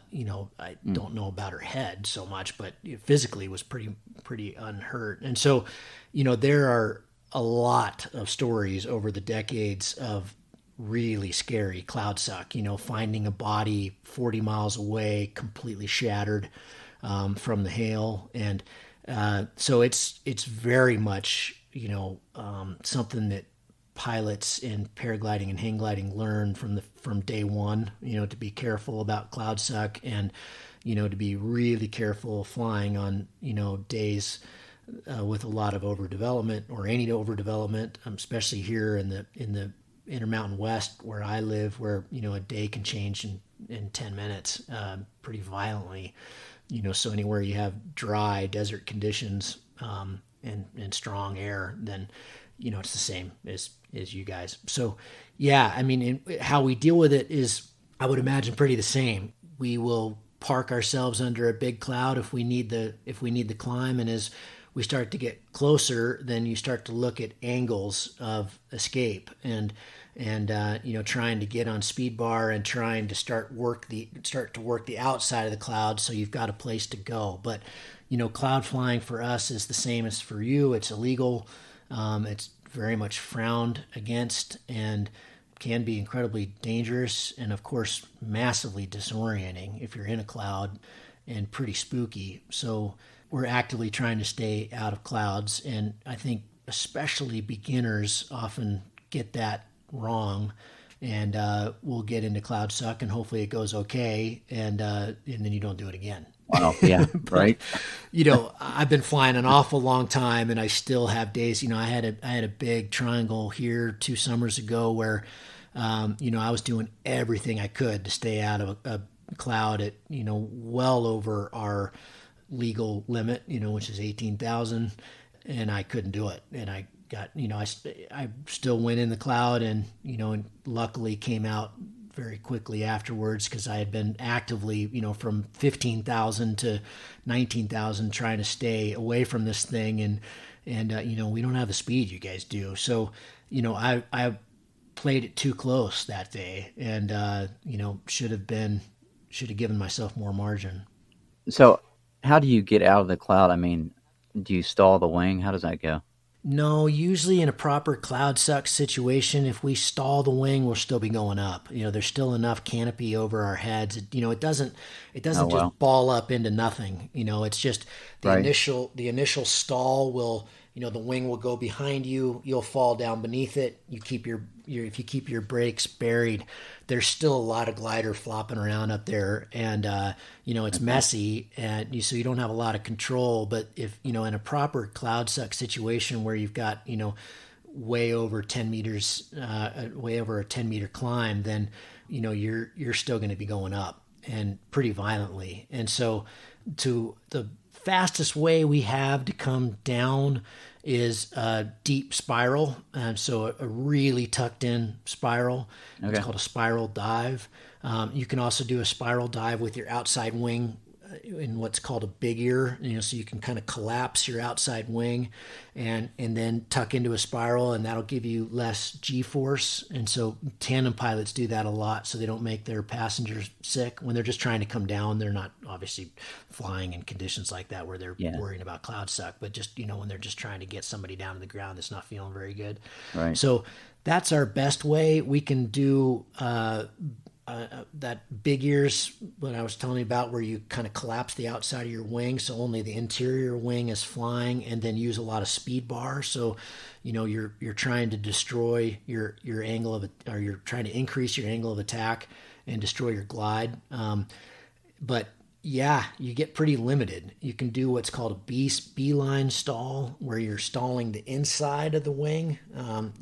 don't know about her head so much, but physically was pretty unhurt. And so, there are a lot of stories over the decades of really scary cloud suck, finding a body 40 miles away, completely shattered from the hail. And so it's very much, something that pilots in paragliding and hang gliding learn from day one, to be careful about cloud suck, and, to be really careful flying on, days with a lot of overdevelopment or any overdevelopment, especially here in the Intermountain West where I live, where, a day can change in 10 minutes pretty violently, so anywhere you have dry desert conditions and strong air, then it's the same as you guys. So yeah, how we deal with it is, I would imagine, pretty the same. We will park ourselves under a big cloud if we need the climb, and as we start to get closer, then you start to look at angles of escape and trying to get on speed bar and trying to start to work the outside of the cloud, so you've got a place to go. But cloud flying for us is the same as for you. It's illegal. It's very much frowned against and can be incredibly dangerous, and of course massively disorienting if you're in a cloud, and pretty spooky. So we're actively trying to stay out of clouds, and I think especially beginners often get that wrong, and we'll get into cloud suck, and hopefully it goes okay, and then you don't do it again. Wow. Yeah. Right. I've been flying an awful long time, and I still have days. I had a big triangle here 2 summers ago where, I was doing everything I could to stay out of a cloud at, well over our legal limit, which is 18,000, and I couldn't do it. And I got, I still went in the cloud, and, and luckily came out very quickly afterwards, because I had been actively, from 15,000 to 19,000 trying to stay away from this thing. And we don't have the speed you guys do. So, I played it too close that day, and should have given myself more margin. So, how do you get out of the cloud? I mean, do you stall the wing? How does that go? No, usually in a proper cloud suck situation, if we stall the wing, we'll still be going up. There's still enough canopy over our heads. It doesn't just ball up into nothing. It's just the initial stall will, the wing will go behind you. You'll fall down beneath it. You keep if you keep your brakes buried, there's still a lot of glider flopping around up there, and it's messy, and so you don't have a lot of control. But if in a proper cloud suck situation where you've got way over 10 meters, way over a 10-meter climb, then you're still going to be going up, and pretty violently. And so the fastest way we have to come down is a deep spiral, so a really tucked in spiral. Okay. It's called a spiral dive. You can also do a spiral dive with your outside wing in what's called a big ear, so you can kind of collapse your outside wing and then tuck into a spiral, and that'll give you less G-force. And so tandem pilots do that a lot, so they don't make their passengers sick when they're just trying to come down. They're not obviously flying in conditions like that where they're worrying about cloud suck, but just when they're just trying to get somebody down to the ground that's not feeling very good. Right. So that's our best way. We can do that big ears, what I was telling you about, where you kind of collapse the outside of your wing, so only the interior wing is flying, and then use a lot of speed bar. So, you're trying to destroy your angle of it, or you're trying to increase your angle of attack and destroy your glide. But yeah, you get pretty limited. You can do what's called a B-line stall, where you're stalling the inside of the wing.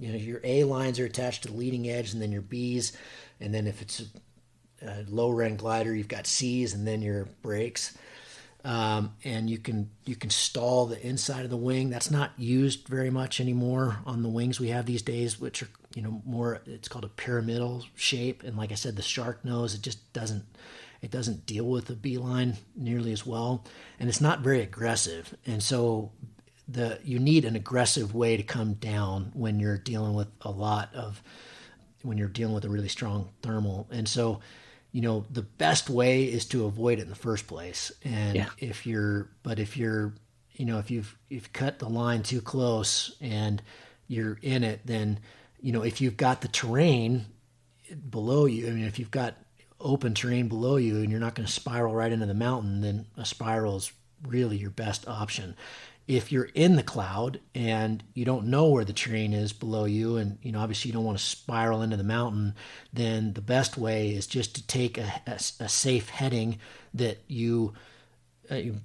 Your A lines are attached to the leading edge, and then your B's. And then if it's a lower end glider, you've got C's and then your brakes. And you can stall the inside of the wing. That's not used very much anymore on the wings we have these days, which are more. It's called a pyramidal shape. And like I said, the shark nose, it just doesn't deal with the B-line nearly as well, and it's not very aggressive. And so you need an aggressive way to come down when you're dealing with when you're dealing with a really strong thermal. And so, the best way is to avoid it in the first place. And if you've cut the line too close and you're in it, then, if you've got the terrain below you, if you've got open terrain below you and you're not going to spiral right into the mountain, then a spiral is really your best option. If you're in the cloud and you don't know where the terrain is below you, and obviously you don't want to spiral into the mountain, then the best way is just to take a safe heading that you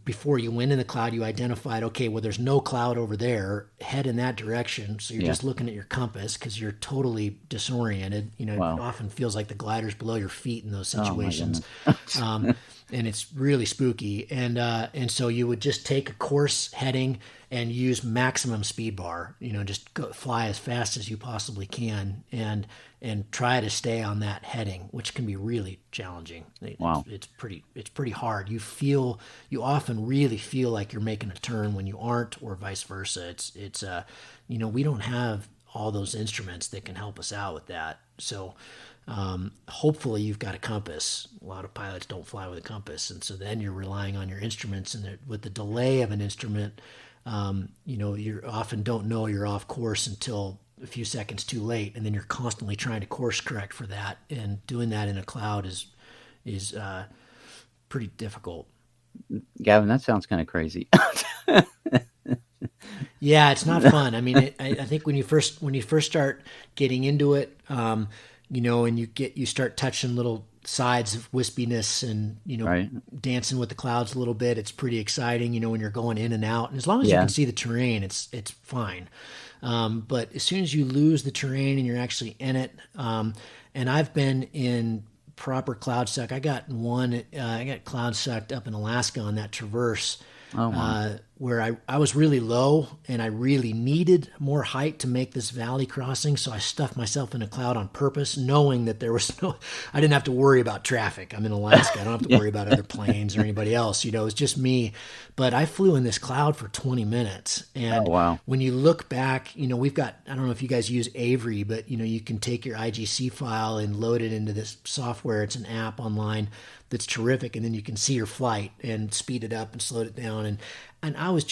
before you went in the cloud, you identified, okay, well, there's no cloud over there, head in that direction. So you're just looking at your compass because you're totally disoriented. It often feels like the glider's below your feet in those situations. And it's really spooky. And so you would just take a course heading and use maximum speed bar, just fly as fast as you possibly can and try to stay on that heading, which can be really challenging. It's pretty hard. You often really feel like you're making a turn when you aren't, or vice versa. We don't have all those instruments that can help us out with that. So, hopefully you've got a compass. A lot of pilots don't fly with a compass. And so then you're relying on your instruments, and with the delay of an instrument, you often don't know you're off course until a few seconds too late. And then you're constantly trying to course correct for that. And doing that in a cloud is pretty difficult. Gavin, that sounds kind of crazy. Yeah, it's not fun. I mean, I think when you first start getting into it, and you start touching little sides of wispiness and, dancing with the clouds a little bit, it's pretty exciting, when you're going in and out. And as long as you can see the terrain, it's fine. But as soon as you lose the terrain and you're actually in it, and I've been in proper cloud suck. I got cloud sucked up in Alaska on that traverse. where I was really low and I really needed more height to make this valley crossing. So I stuffed myself in a cloud on purpose, knowing that I didn't have to worry about traffic. I'm in Alaska. I don't have to worry about other planes or anybody else. You know, it's just me. But I flew in this cloud for 20 minutes. And when you look back, you know, we've got, I don't know if you guys use Avery, but, you know, you can take your IGC file and load it into this software. It's an app online that's terrific. And then you can see your flight and speed it up and slow it down. And I was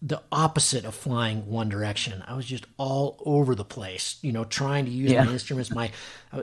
the opposite of flying one direction. I was just all over the place, you know, trying to use my instruments. I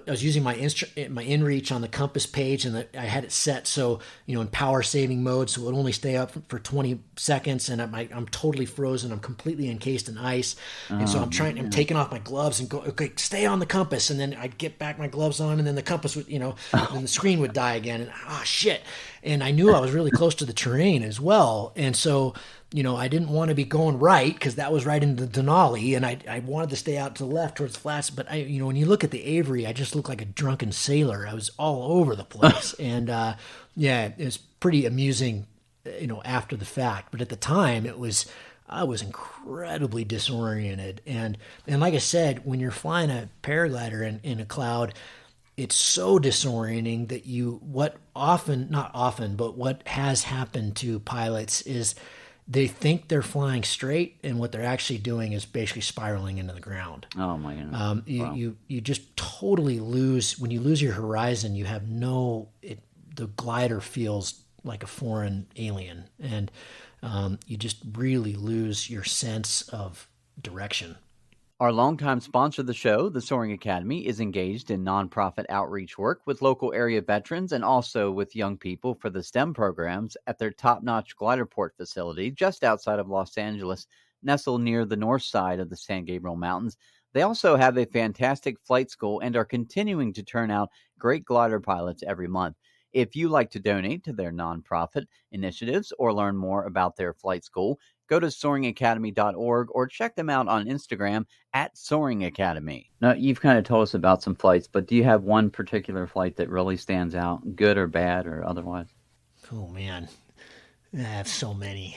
was using my inReach on the compass page, and I had it set so, you know, in power saving mode, so it would only stay up for 20 seconds, and I'm totally frozen. I'm completely encased in ice, and so I'm taking off my gloves and go, okay, stay on the compass, and then I'd get back my gloves on, and then the compass would, you know, then the screen would die again, and shit. And I knew I was really close to the terrain as well, and so, you know, I didn't want to be going right because that was right into the Denali, and I wanted to stay out to the left towards the flats. But you know, when you look at the Avery, I just looked like a drunken sailor. I was all over the place, and it was pretty amusing, you know, after the fact. But at the time, I was incredibly disoriented, and like I said, when you're flying a paraglider in a cloud, it's so disorienting that what has happened to pilots is they think they're flying straight, and what they're actually doing is basically spiraling into the ground. Oh my goodness! You just totally lose when you lose your horizon. You have the glider feels like a foreign alien, and you just really lose your sense of direction. Our longtime sponsor of the show, the Soaring Academy, is engaged in nonprofit outreach work with local area veterans and also with young people for the STEM programs at their top-notch glider port facility just outside of Los Angeles, nestled near the north side of the San Gabriel Mountains. They also have a fantastic flight school and are continuing to turn out great glider pilots every month. If you like to donate to their nonprofit initiatives or learn more about their flight school, go to soaringacademy.org or check them out on Instagram at Soaring Academy. Now, you've kind of told us about some flights, but do you have one particular flight that really stands out, good or bad or otherwise? Oh, man. I have so many.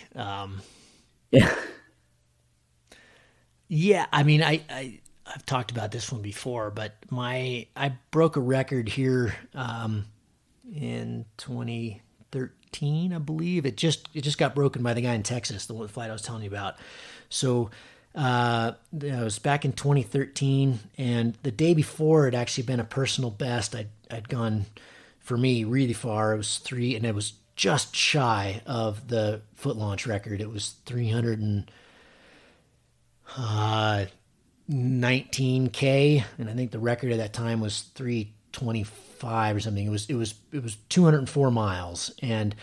Yeah, I mean, I've talked about this one before, but I broke a record here in 2013, I believe. It just got broken by the guy in Texas, the flight I was telling you about. So it was back in 2013, and the day before it actually been a personal best. I'd gone, for me, really far. It was 3, and it was just shy of the foot launch record. It was 319K, and I think the record at that time was 325 or something. It was 204 miles, and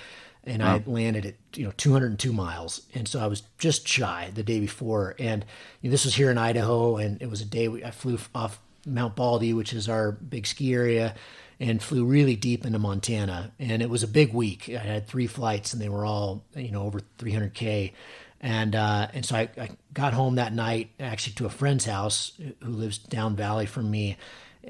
I landed at 202 miles, and so I was just shy the day before. And this was here in Idaho, and it was a day I flew off Mount Baldy, which is our big ski area, and flew really deep into Montana. And it was a big week. I had 3 flights, and they were all over 300K. And so I got home that night, actually to a friend's house who lives down valley from me,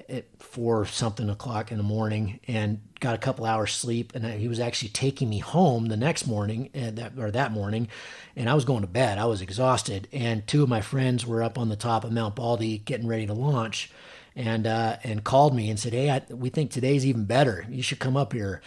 at 4-something o'clock in the morning, and got a couple hours sleep. And he was actually taking me home the next morning, that morning, and I was going to bed. I was exhausted, and 2 of my friends were up on the top of Mount Baldy getting ready to launch, and called me and said, "Hey, we think today's even better. You should come up here."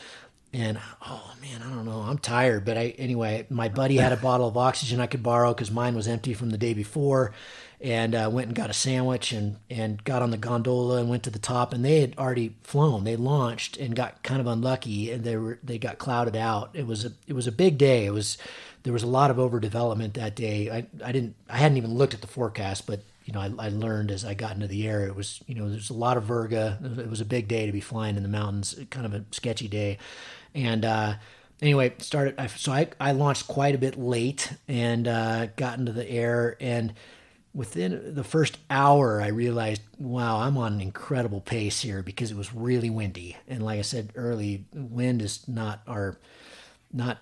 And, oh, man, I don't know. I'm tired. But anyway, my buddy had a bottle of oxygen I could borrow because mine was empty from the day before. And went and got a sandwich and got on the gondola and went to the top. And they had already flown. They launched and got kind of unlucky, and they got clouded out. It was a big day. There was a lot of overdevelopment that day. I hadn't even looked at the forecast, but I learned as I got into the air. It was there's a lot of virga. It was a big day to be flying in the mountains. Kind of a sketchy day. And anyway, I launched quite a bit late and got into the air. And within the first hour, I realized, wow, I'm on an incredible pace here because it was really windy. And like I said early, wind is not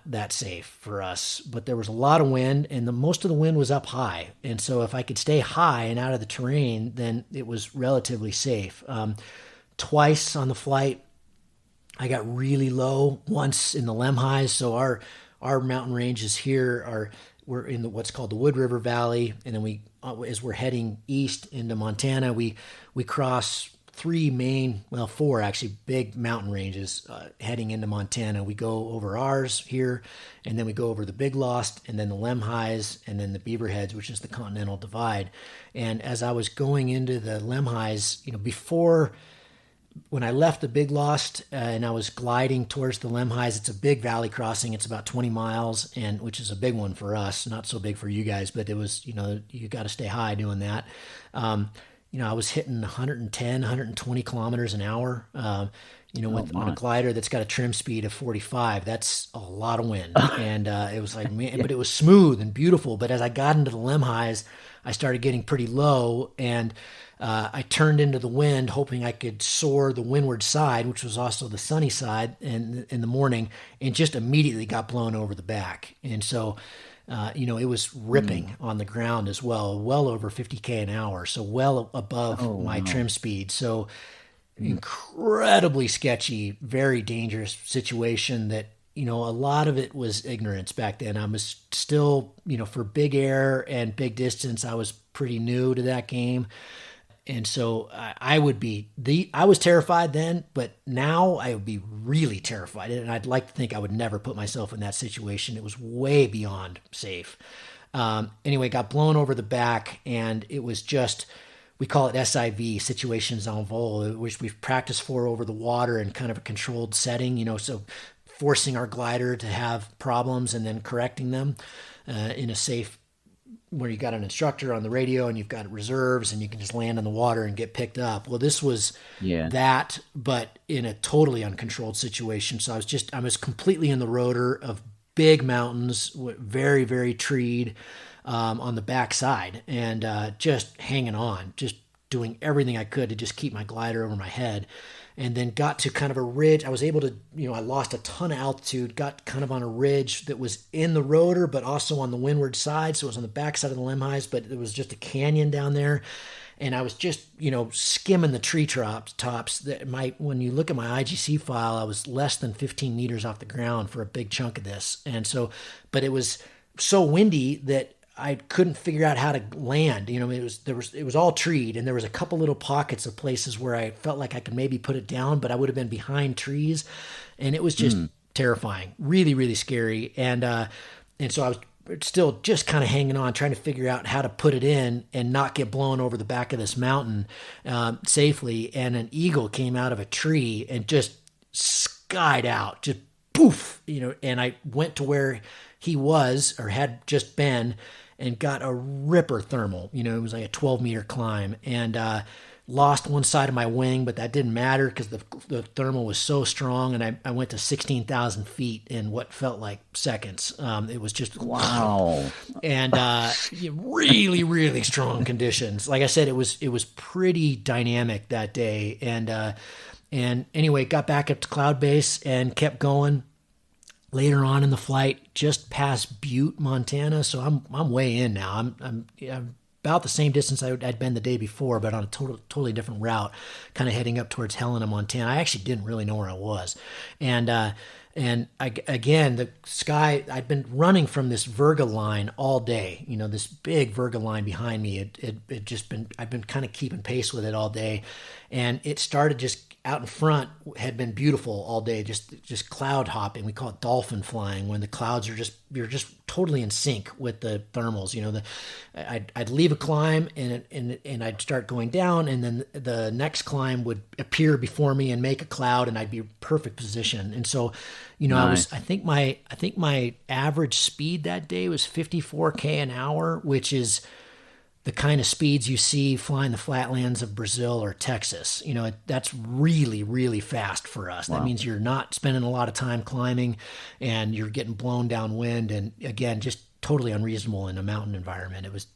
that safe for us. But there was a lot of wind, and most of the wind was up high. And so if I could stay high and out of the terrain, then it was relatively safe. Twice on the flight, I got really low once in the Lemhis. So our mountain ranges here we're in what's called the Wood River Valley, and then as we're heading east into Montana, we cross four actually big mountain ranges heading into Montana. We go over ours here, and then we go over the Big Lost, and then the Lemhis, and then the Beaverheads, which is the Continental Divide. And as I was going into the Lemhis, when I left the Big Lost and I was gliding towards the Lemhis, it's a big valley crossing. It's about 20 miles, which is a big one for us. Not so big for you guys, but it was, you got to stay high doing that. I was hitting 110, 120 kilometers an hour, on a glider that's got a trim speed of 45. That's a lot of wind. And it was like, man, but it was smooth and beautiful. But as I got into the Lemhis, I started getting pretty low, and I turned into the wind, hoping I could soar the windward side, which was also the sunny side in the morning, and just immediately got blown over the back. And so, it was ripping on the ground as well over 50K an hour. So well above my trim speed. So incredibly sketchy, very dangerous situation that, a lot of it was ignorance back then. I was still, for big air and big distance, I was pretty new to that game. And so I was terrified then, but now I would be really terrified. And I'd like to think I would never put myself in that situation. It was way beyond safe. Anyway, got blown over the back, and it was just, we call it SIV, situations en vol, which we've practiced for over the water in kind of a controlled setting, so forcing our glider to have problems and then correcting them in a safe, where you got an instructor on the radio and you've got reserves and you can just land in the water and get picked up. Well, this was that, but in a totally uncontrolled situation. So I was completely in the rotor of big mountains, very, very treed on the backside, and just hanging on, just doing everything I could to just keep my glider over my head. And then got to kind of a ridge. I was able to, I lost a ton of altitude, got kind of on a ridge that was in the rotor, but also on the windward side. So it was on the backside of the Lemhis, but it was just a canyon down there. And I was just, skimming the tree tops when you look at my IGC file, I was less than 15 meters off the ground for a big chunk of this. And so, but it was so windy that I couldn't figure out how to land. It was all treed, and there was a couple little pockets of places where I felt like I could maybe put it down, but I would have been behind trees, and it was just terrifying, really, really scary. And so I was still just kind of hanging on, trying to figure out how to put it in and not get blown over the back of this mountain safely. And an eagle came out of a tree and just skied out, just poof, and I went to where he was or had just been and got a ripper thermal. It was like a 12-meter climb, and lost one side of my wing, but that didn't matter because the thermal was so strong, and I went to 16,000 feet in what felt like seconds. It was just wow, and really, really strong conditions. Like I said, it was pretty dynamic that day, and anyway, got back up to Cloudbase and kept going. Later on in the flight, just past Butte, Montana. So I'm way in now. I'm about the same distance I'd been the day before, but on a totally different route, kind of heading up towards Helena, Montana. I actually didn't really know where I was. And again, the sky, I'd been running from this Virga line all day, this big Virga line behind me. I've been kind of keeping pace with it all day. And it started just out in front, had been beautiful all day, just cloud hopping. We call it dolphin flying, when the clouds you're just totally in sync with the thermals. I'd leave a climb and I'd start going down, and then the next climb would appear before me and make a cloud, and I'd be in perfect position. And so, nice. I think my average speed that day was 54K an hour, which is the kind of speeds you see flying the flatlands of Brazil or Texas. That's really, really fast for us. Wow. That means you're not spending a lot of time climbing, and you're getting blown downwind. And again, just totally unreasonable in a mountain environment. It was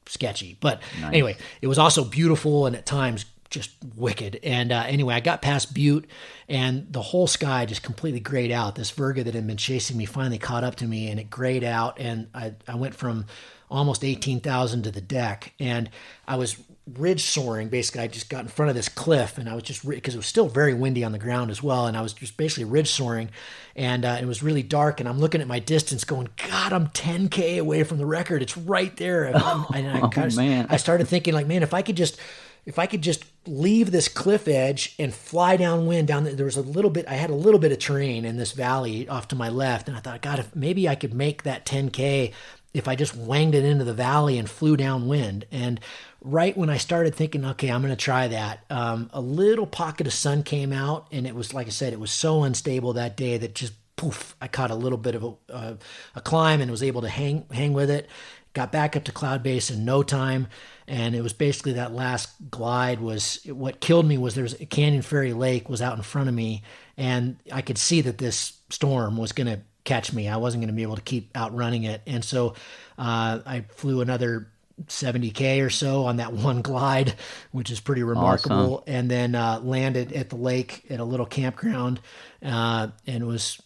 sketchy. But nice. Anyway, it was also beautiful and at times just wicked. And anyway, I got past Butte, and the whole sky just completely grayed out. This Virga that had been chasing me finally caught up to me, and it grayed out. And I went from almost 18,000 to the deck. And I was ridge soaring. Basically, I just got in front of this cliff, and I was just, because it was still very windy on the ground as well, and I was just basically ridge soaring, and it was really dark, and I'm looking at my distance going, God, I'm 10K away from the record. It's right there. Man. I started thinking, like, man, if I could just leave this cliff edge and fly downwind down there was I had a little bit of terrain in this valley off to my left. And I thought, God, if maybe I could make that 10K if I just wanged it into the valley and flew downwind. And right when I started thinking, okay, I'm going to try that, a little pocket of sun came out, and it was, like I said, it was so unstable that day that just poof, I caught a little bit of a climb and was able to hang with it. Got back up to Cloudbase in no time. And it was basically that last glide what killed me was there was a Canyon Ferry Lake was out in front of me, and I could see that this storm was going to catch me. I wasn't going to be able to keep outrunning it. And so I flew another 70K or so on that one glide, which is pretty remarkable. Awesome. And then landed at the lake at a little campground, and it was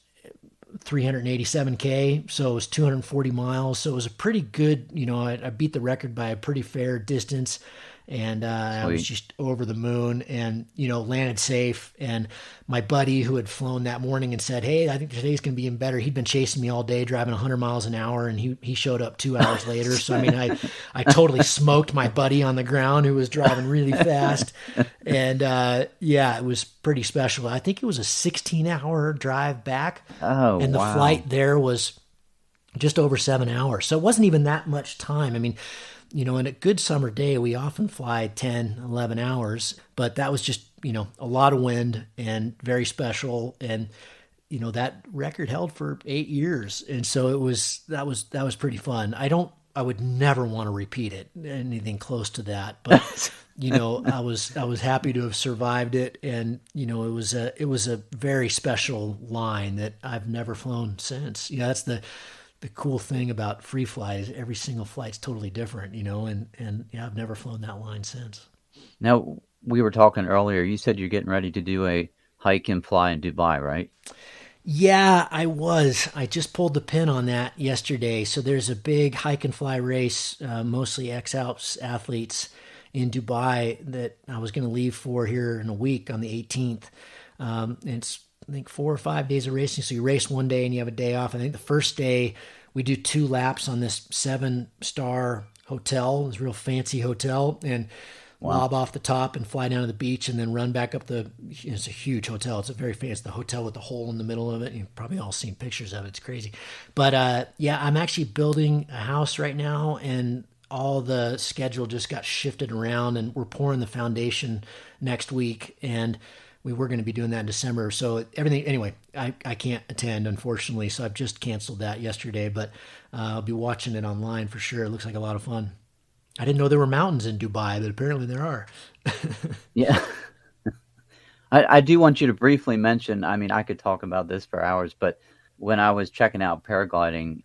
387K, so it was 240 miles. So it was a pretty good, I beat the record by a pretty fair distance, and I was just over the moon, and landed safe. And my buddy who had flown that morning and said, hey, I think today's gonna be even better, he'd been chasing me all day driving 100 miles an hour, and he showed up 2 hours later. So I mean, I totally smoked my buddy on the ground who was driving really fast. And it was pretty special. I think it was a 16-hour drive back. Oh, and the flight there was just over 7 hours, so it wasn't even that much time. I mean, in a good summer day, we often fly 10, 11 hours, but that was just, a lot of wind and very special. And, that record held for 8 years. And so that was pretty fun. I would never want to repeat it, anything close to that. But, I was happy to have survived it. And, it was a very special line that I've never flown since. That's the cool thing about free flight is every single flight's totally different, and I've never flown that line since. Now, we were talking earlier, you said you're getting ready to do a hike and fly in Dubai, right? Yeah, I was. I just pulled the pin on that yesterday. So there's a big hike and fly race, mostly X-Alps athletes in Dubai that I was going to leave for here in a week on the 18th. It's I think 4 or 5 days of racing. So you race one day and you have a day off. I think the first day we do 2 laps on this 7-star hotel, this real fancy hotel, and lob off the top and fly down to the beach and then run back up it's a huge hotel. It's a very fancy, the hotel with the hole in the middle of it. You've probably all seen pictures of it. It's crazy. But I'm actually building a house right now, and all the schedule just got shifted around, and we're pouring the foundation next week, and we were going to be doing that in December. So everything, anyway, I can't attend, unfortunately. So I've just canceled that yesterday, but I'll be watching it online for sure. It looks like a lot of fun. I didn't know there were mountains in Dubai, but apparently there are. Yeah. I do want you to briefly mention, I mean, I could talk about this for hours, but when I was checking out paragliding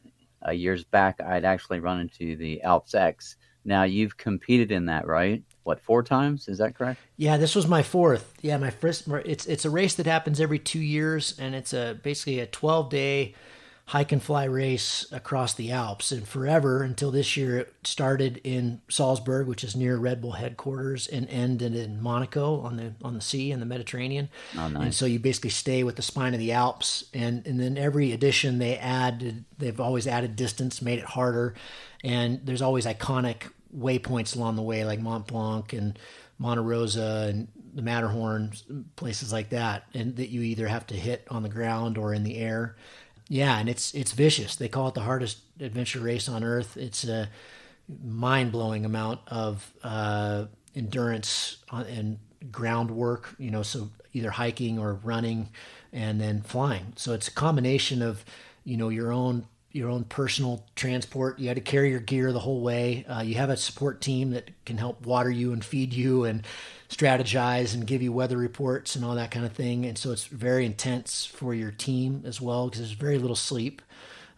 years back, I'd actually run into the Alps X. Now, you've competed in that, right? What, 4 times? Is that correct? Yeah, this was my 4th. Yeah, my first. It's a race that happens every 2 years, and it's basically a 12-day hike and fly race across the Alps. And forever until this year, it started in Salzburg, which is near Red Bull headquarters, and ended in Monaco on the sea in the Mediterranean. Oh, nice. And so you basically stay with the spine of the Alps, and then every edition they've always added distance, made it harder, and there's always iconic waypoints along the way, like Mont Blanc and Monte Rosa and the Matterhorn, places like that, and that you either have to hit on the ground or in the air. Yeah, and it's vicious. They call it the hardest adventure race on earth. It's a mind-blowing amount of endurance and groundwork, so either hiking or running and then flying. So it's a combination of, your own personal transport. You had to carry your gear the whole way. You have a support team that can help water you and feed you and strategize and give you weather reports and all that kind of thing. And so it's very intense for your team as well, because there's very little sleep.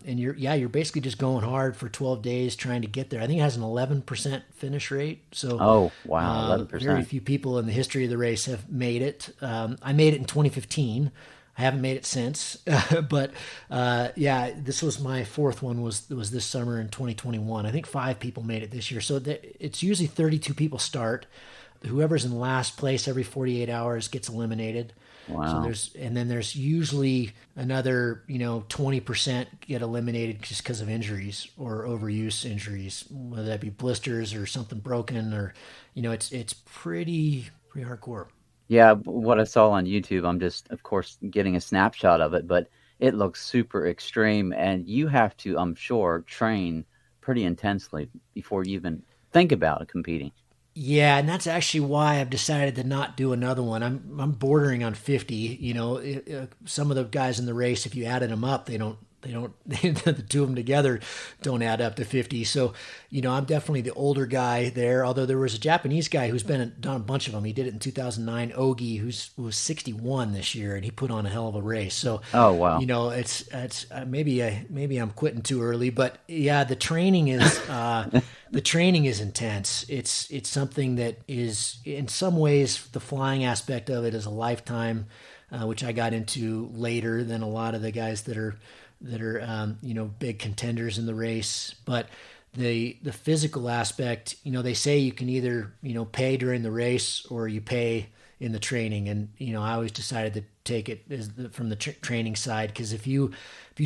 And you're basically just going hard for 12 days trying to get there. I think it has an 11% finish rate. So, 11%. Very few people in the history of the race have made it. I made it in 2015. I I haven't made it since, but yeah, this was my fourth one. Was this summer in 2021? I think 5 people made it this year. So it's usually 32 people start. Whoever's in last place every 48 hours gets eliminated. Wow. So there's usually another 20% get eliminated just because of injuries or overuse injuries, whether that be blisters or something broken, or it's pretty hardcore. Yeah, what I saw on YouTube, I'm just, of course, getting a snapshot of it, but it looks super extreme, and you have to, I'm sure, train pretty intensely before you even think about competing. Yeah, and that's actually why I've decided to not do another one. I'm bordering on 50. Some of the guys in the race, if you added them up, they don't the two of them together don't add up to 50. So, I'm definitely the older guy there. Although there was a Japanese guy who's done a bunch of them. He did it in 2009. Ogi, who was 61 this year, and he put on a hell of a race. So, oh wow, it's maybe I'm quitting too early, but yeah, the training is intense. It's something that is, in some ways, the flying aspect of it is a lifetime, which I got into later than a lot of the guys that are big contenders in the race. But the physical aspect, they say you can either pay during the race or you pay in the training, and I always decided to take it from the training side, because if you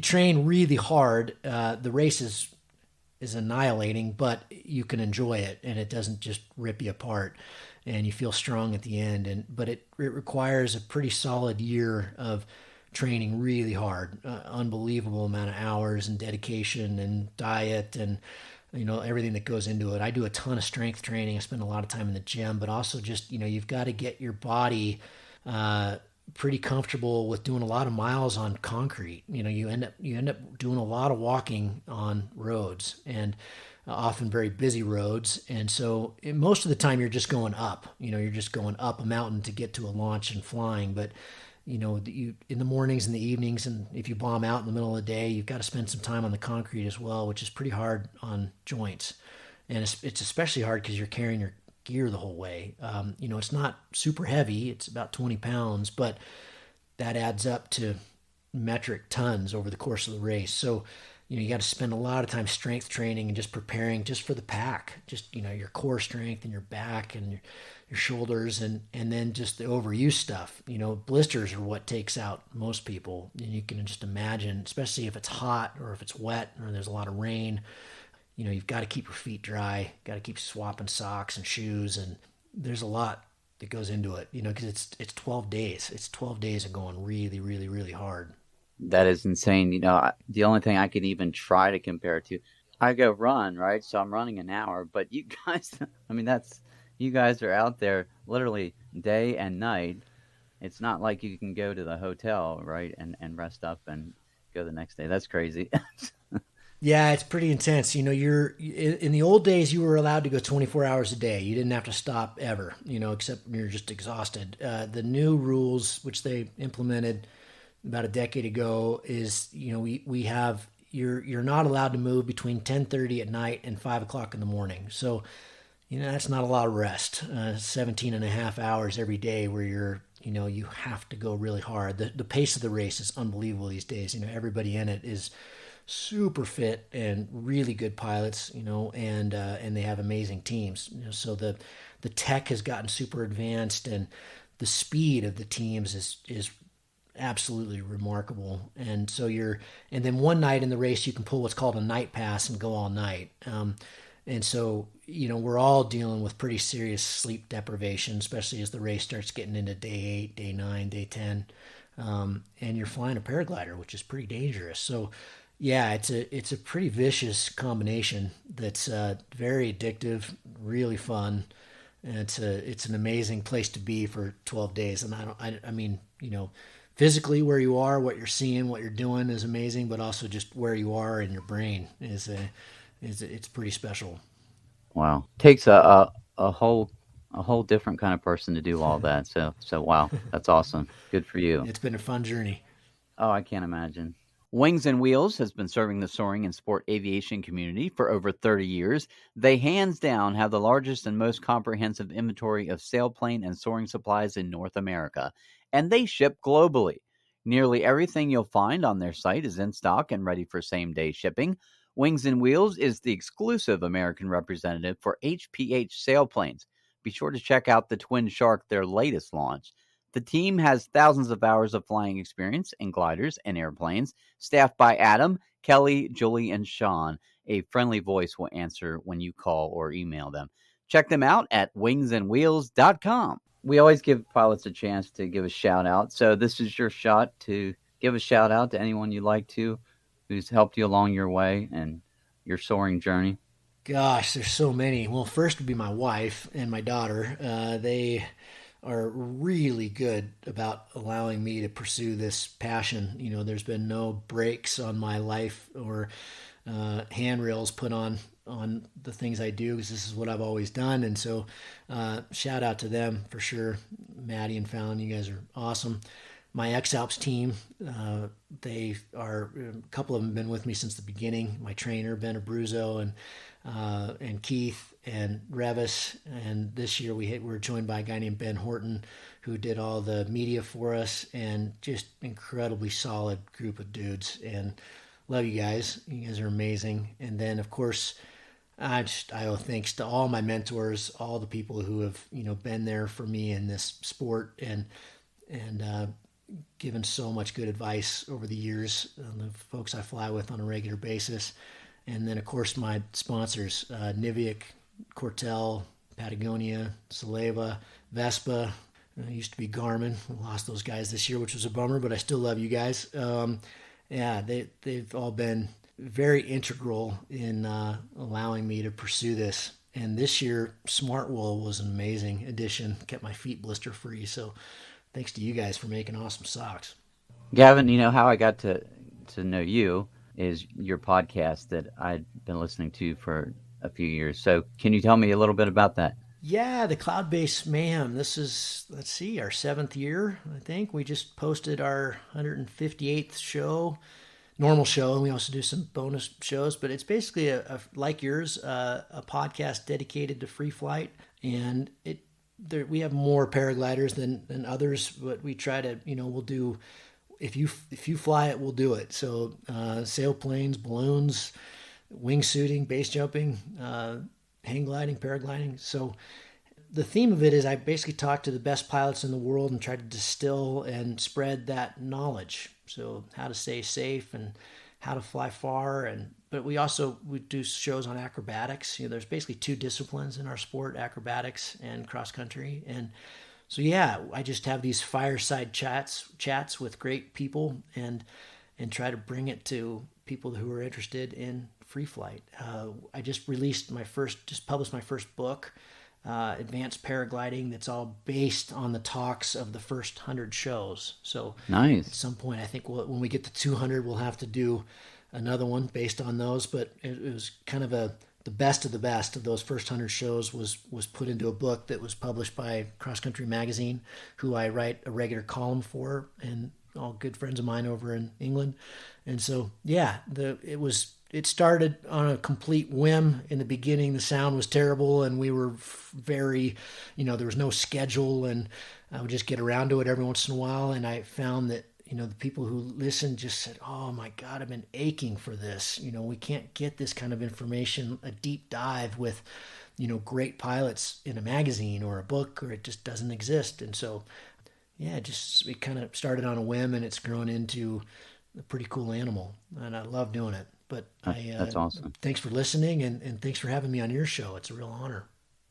train really hard, the race is annihilating, but you can enjoy it and it doesn't just rip you apart, and you feel strong at the end. But it requires a pretty solid year of training really hard, unbelievable amount of hours and dedication and diet and everything that goes into it. I do a ton of strength training. I spend a lot of time in the gym, but also just you've got to get your body pretty comfortable with doing a lot of miles on concrete. You end up doing a lot of walking on roads, and often very busy roads. And so most of the time you're just going up. You're just going up a mountain to get to a launch and flying. But you in the mornings and the evenings, and if you bomb out in the middle of the day, you've got to spend some time on the concrete as well, which is pretty hard on joints. And it's especially hard because you're carrying your gear the whole way. It's not super heavy. It's about 20 pounds, but that adds up to metric tons over the course of the race. So, you got to spend a lot of time strength training and just preparing just for the pack, just, your core strength and your back and your shoulders, and then just the overuse stuff. Blisters are what takes out most people. And you can just imagine, especially if it's hot or if it's wet or there's a lot of rain, you've got to keep your feet dry, got to keep swapping socks and shoes. And there's a lot that goes into it, because it's 12 days. It's 12 days of going really, really, really hard. That is insane. The only thing I can even try to compare it to, I go run, right? So I'm running an hour, but you guys, you guys are out there literally day and night. It's not like you can go to the hotel, right, and rest up and go the next day. That's crazy. Yeah, it's pretty intense. You're in the old days, you were allowed to go 24 hours a day. You didn't have to stop ever, except when you're just exhausted. The new rules, which they implemented about a decade ago, is we have you're not allowed to move between 10:30 at night and 5 o'clock in the morning. So that's not a lot of rest. 17 and a half hours every day where you're you have to go really hard. The pace of the race is unbelievable these days. Everybody in it is super fit and really good pilots, and they have amazing teams. So the tech has gotten super advanced, and the speed of the teams is absolutely remarkable. And so and then one night in the race, you can pull what's called a night pass and go all night. And so, we're all dealing with pretty serious sleep deprivation, especially as the race starts getting into day 8, day 9, day 10. And you're flying a paraglider, which is pretty dangerous. So yeah, it's a pretty vicious combination that's very addictive, really fun. And it's an amazing place to be for 12 days. And I mean, physically where you are, what you're seeing, what you're doing is amazing, but also just where you are in your brain it's pretty special. Wow. Takes a whole different kind of person to do all that. So wow, that's awesome. Good for you. It's been a fun journey. Oh, I can't imagine. Wings and Wheels has been serving the soaring and sport aviation community for over 30 years. They hands down have the largest and most comprehensive inventory of sailplane and soaring supplies in North America, and they ship globally. Nearly everything you'll find on their site is in stock and ready for same-day shipping. Wings and Wheels is the exclusive American representative for HPH sailplanes. Be sure to check out the Twin Shark, their latest launch. The team has thousands of hours of flying experience in gliders and airplanes, staffed by Adam, Kelly, Julie, and Sean. A friendly voice will answer when you call or email them. Check them out at wingsandwheels.com. We always give pilots a chance to give a shout out. So this is your shot to give a shout out to anyone you'd like to who's helped you along your way and your soaring journey. Gosh, there's so many. Well, first would be my wife and my daughter. They are really good about allowing me to pursue this passion. You know, there's been no brakes on my life or handrails put on the things I do, because this is what I've always done. And so shout out to them for sure. Maddie and Fallon, you guys are awesome. My X-Alps team, they are, a couple of them have been with me since the beginning. My trainer, Ben Abruzzo, and Keith and Revis. And this year we were joined by a guy named Ben Horton, who did all the media for us, and just incredibly solid group of dudes. And love you guys. You guys are amazing. And then, of course, I owe thanks to all my mentors, all the people who have, been there for me in this sport and given so much good advice over the years, the folks I fly with on a regular basis. And then, of course, my sponsors, Nivic, Cortel, Patagonia, Soleva, Vespa. Used to be Garmin. We lost those guys this year, which was a bummer, but I still love you guys. They've all been very integral in allowing me to pursue this. And this year, Smartwool was an amazing addition. Kept my feet blister free. So thanks to you guys for making awesome socks. Gavin, how I got to know you is your podcast that I'd been listening to for a few years. So can you tell me a little bit about that? Yeah, the Cloudbase Mayhem. This is, our 7th year, I think. We just posted our 158th show, normal show, and we also do some bonus shows. But it's basically, like yours, a podcast dedicated to free flight. And we have more paragliders than others, but we try to, we'll do, if you fly it, we'll do it. So sailplanes, balloons, wingsuiting, base jumping, hang gliding, paragliding. So the theme of it is I basically talk to the best pilots in the world and try to distill and spread that knowledge. So how to stay safe and how to fly far. But we do shows on acrobatics. There's basically 2 disciplines in our sport, acrobatics and cross country. And so, I just have these fireside chats with great people and try to bring it to people who are interested in free flight. I just published my first book, Advanced Paragliding, that's all based on the talks of the first 100 shows. So nice. At some point, I think when we get to 200, we'll have to do another one based on those. But it was kind of the best of those first 100 shows was put into a book that was published by Cross Country Magazine, who I write a regular column for, and all good friends of mine over in England. And so, it started on a complete whim. In the beginning, the sound was terrible, and we were very, there was no schedule, and I would just get around to it every once in a while. And I found that, the people who listened just said, "Oh my God, I've been aching for this. We can't get this kind of information, a deep dive with, great pilots in a magazine or a book, or it just doesn't exist." And so, it kind of started on a whim, and it's grown into a pretty cool animal, and I love doing it. But that's awesome. Thanks for listening, and thanks for having me on your show. It's a real honor.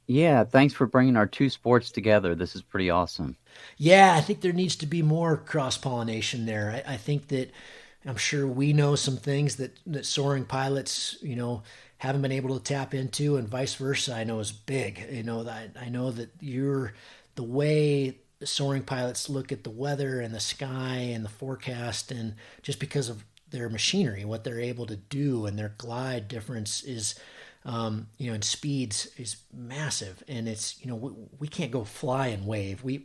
Yeah, thanks for bringing our 2 sports together. This is pretty awesome. Yeah, I think there needs to be more cross-pollination there. I think that I'm sure we know some things that soaring pilots, haven't been able to tap into, and vice versa, I know is big. I know that the way soaring pilots look at the weather and the sky and the forecast, and just because of their machinery, what they're able to do, and their glide difference is, in speeds is massive. And it's, we can't go fly and wave. We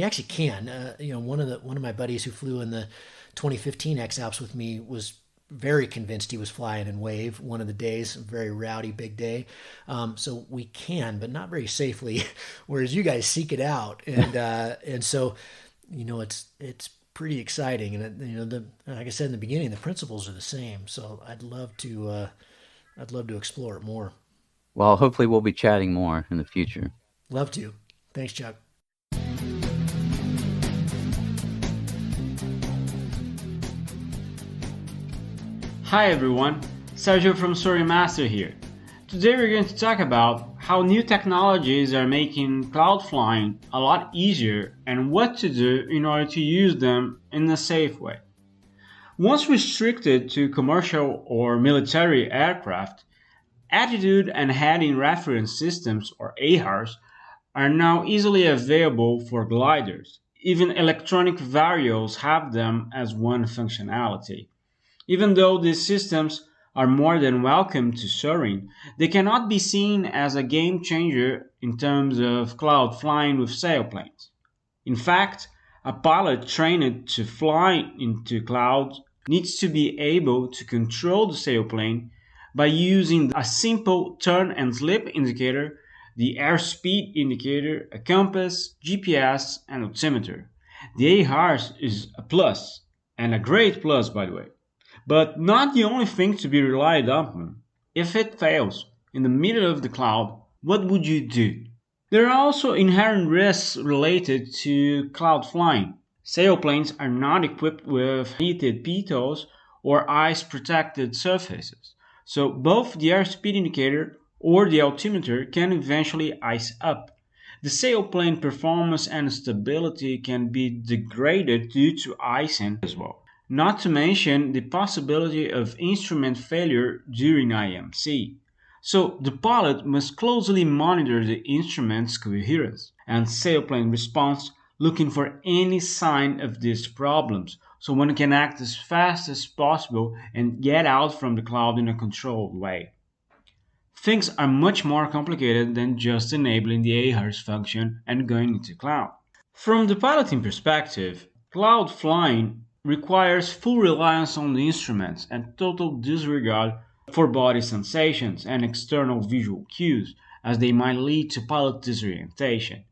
actually can. One of my buddies who flew in the 2015 X-Alps with me was very convinced he was flying in wave one of the days, a very rowdy big day. So we can, but not very safely. Whereas you guys seek it out, and so it's pretty exciting. And like I said in the beginning, the principles are the same. So I'd love to explore it more. Well, hopefully we'll be chatting more in the future. Love to. Thanks, Chuck. Hi everyone, Sergio from Soaring Master here. Today we're going to talk about how new technologies are making cloud flying a lot easier and what to do in order to use them in a safe way. Once restricted to commercial or military aircraft, attitude and heading reference systems, or AHRS, are now easily available for gliders. Even electronic varios have them as one functionality. Even though these systems are more than welcome to soaring, they cannot be seen as a game changer in terms of cloud flying with sailplanes. In fact, a pilot trained to fly into clouds needs to be able to control the sailplane by using a simple turn and slip indicator, the airspeed indicator, a compass, GPS, and altimeter. The AHRS is a plus, and a great plus by the way. But not the only thing to be relied upon. If it fails in the middle of the cloud, what would you do? There are also inherent risks related to cloud flying. Sailplanes are not equipped with heated petals or ice-protected surfaces, so both the airspeed indicator or the altimeter can eventually ice up. The sailplane performance and stability can be degraded due to icing as well. Not to mention the possibility of instrument failure during IMC. So the pilot must closely monitor the instrument's coherence and sailplane response, looking for any sign of these problems, so one can act as fast as possible and get out from the cloud in a controlled way. Things are much more complicated than just enabling the AHRS function and going into cloud. From the piloting perspective, cloud flying requires full reliance on the instruments and total disregard for body sensations and external visual cues, as they might lead to pilot disorientation.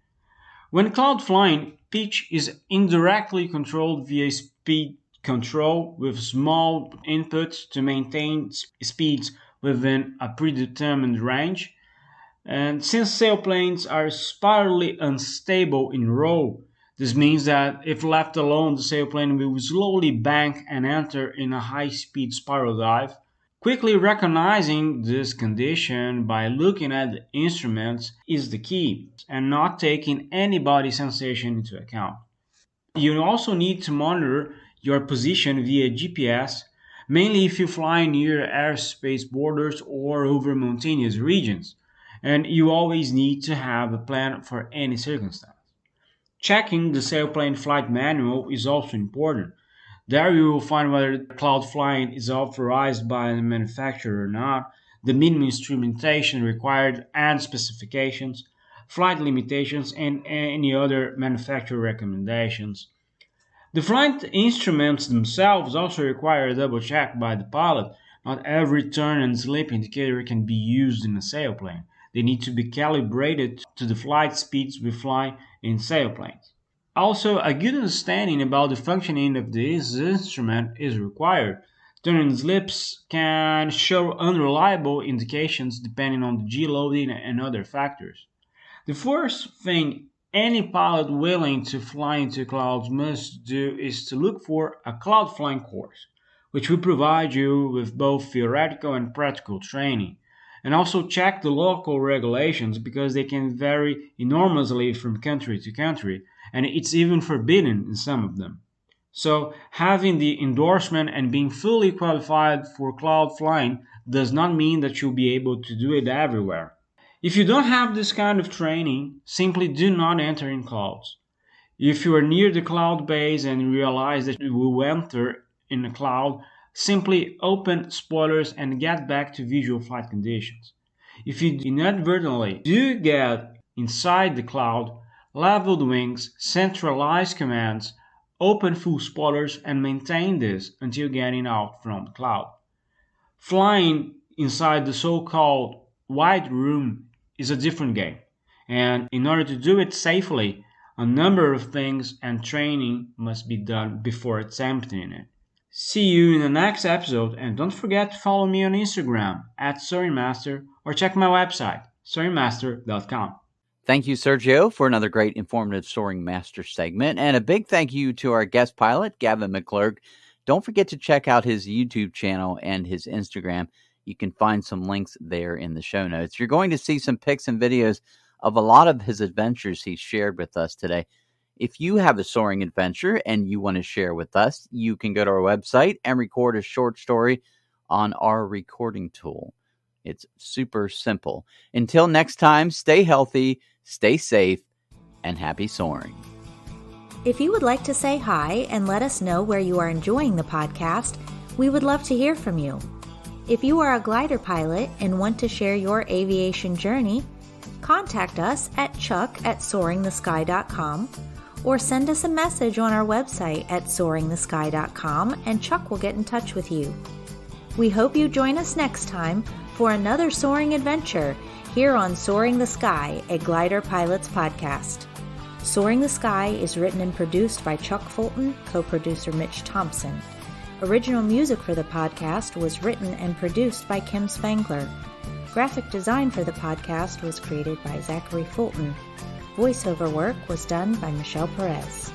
When cloud flying, pitch is indirectly controlled via speed control with small inputs to maintain speeds within a predetermined range. And since sailplanes are spirally unstable in roll, this means that if left alone, the sailplane will slowly bank and enter in a high-speed spiral dive. Quickly recognizing this condition by looking at the instruments is the key, and not taking any body sensation into account. You also need to monitor your position via GPS, mainly if you fly near airspace borders or over mountainous regions, and you always need to have a plan for any circumstance. Checking the sailplane flight manual is also important. There you will find whether cloud flying is authorized by the manufacturer or not, the minimum instrumentation required and specifications, flight limitations, and any other manufacturer recommendations. The flight instruments themselves also require a double check by the pilot. Not every turn and slip indicator can be used in a sailplane. They need to be calibrated to the flight speeds we fly in sailplanes. Also, a good understanding about the functioning of this instrument is required. Turn and slips can show unreliable indications depending on the G-loading and other factors. The first thing any pilot willing to fly into clouds must do is to look for a cloud flying course, which will provide you with both theoretical and practical training. And also check the local regulations because they can vary enormously from country to country, and it's even forbidden in some of them. So having the endorsement and being fully qualified for cloud flying does not mean that you'll be able to do it everywhere. If you don't have this kind of training, simply do not enter in clouds. If you are near the cloud base and realize that you will enter in a cloud, simply open spoilers and get back to visual flight conditions. If you inadvertently do get inside the cloud, level the wings, centralize commands, open full spoilers and maintain this until getting out from the cloud. Flying inside the so-called white room is a different game, and in order to do it safely, A number of things and training must be done before attempting it. See you in the next episode, and don't forget to follow me on Instagram at Soaring Master or check my website, soaringmaster.com. Thank you, Sergio, for another great informative Soaring Master segment. And a big thank you to our guest pilot, Gavin McClurg. Don't forget to check out his YouTube channel and his Instagram. You can find some links there in the show notes. You're going to see some pics and videos of a lot of his adventures he shared with us today. If you have a soaring adventure and you want to share with us, you can go to our website and record a short story on our recording tool. It's super simple. Until next time, stay healthy, stay safe, and happy soaring. If you would like to say hi and let us know where you are enjoying the podcast, we would love to hear from you. If you are a glider pilot and want to share your aviation journey, contact us at chuck@soaringthesky.com or send us a message on our website at soaringthesky.com and Chuck will get in touch with you. We hope you join us next time for another soaring adventure here on Soaring the Sky, a Glider Pilots podcast. Soaring the Sky is written and produced by Chuck Fulton, co-producer Mitch Thompson. Original music for the podcast was written and produced by Kim Spangler. Graphic design for the podcast was created by Zachary Fulton. Voiceover work was done by Michelle Perez.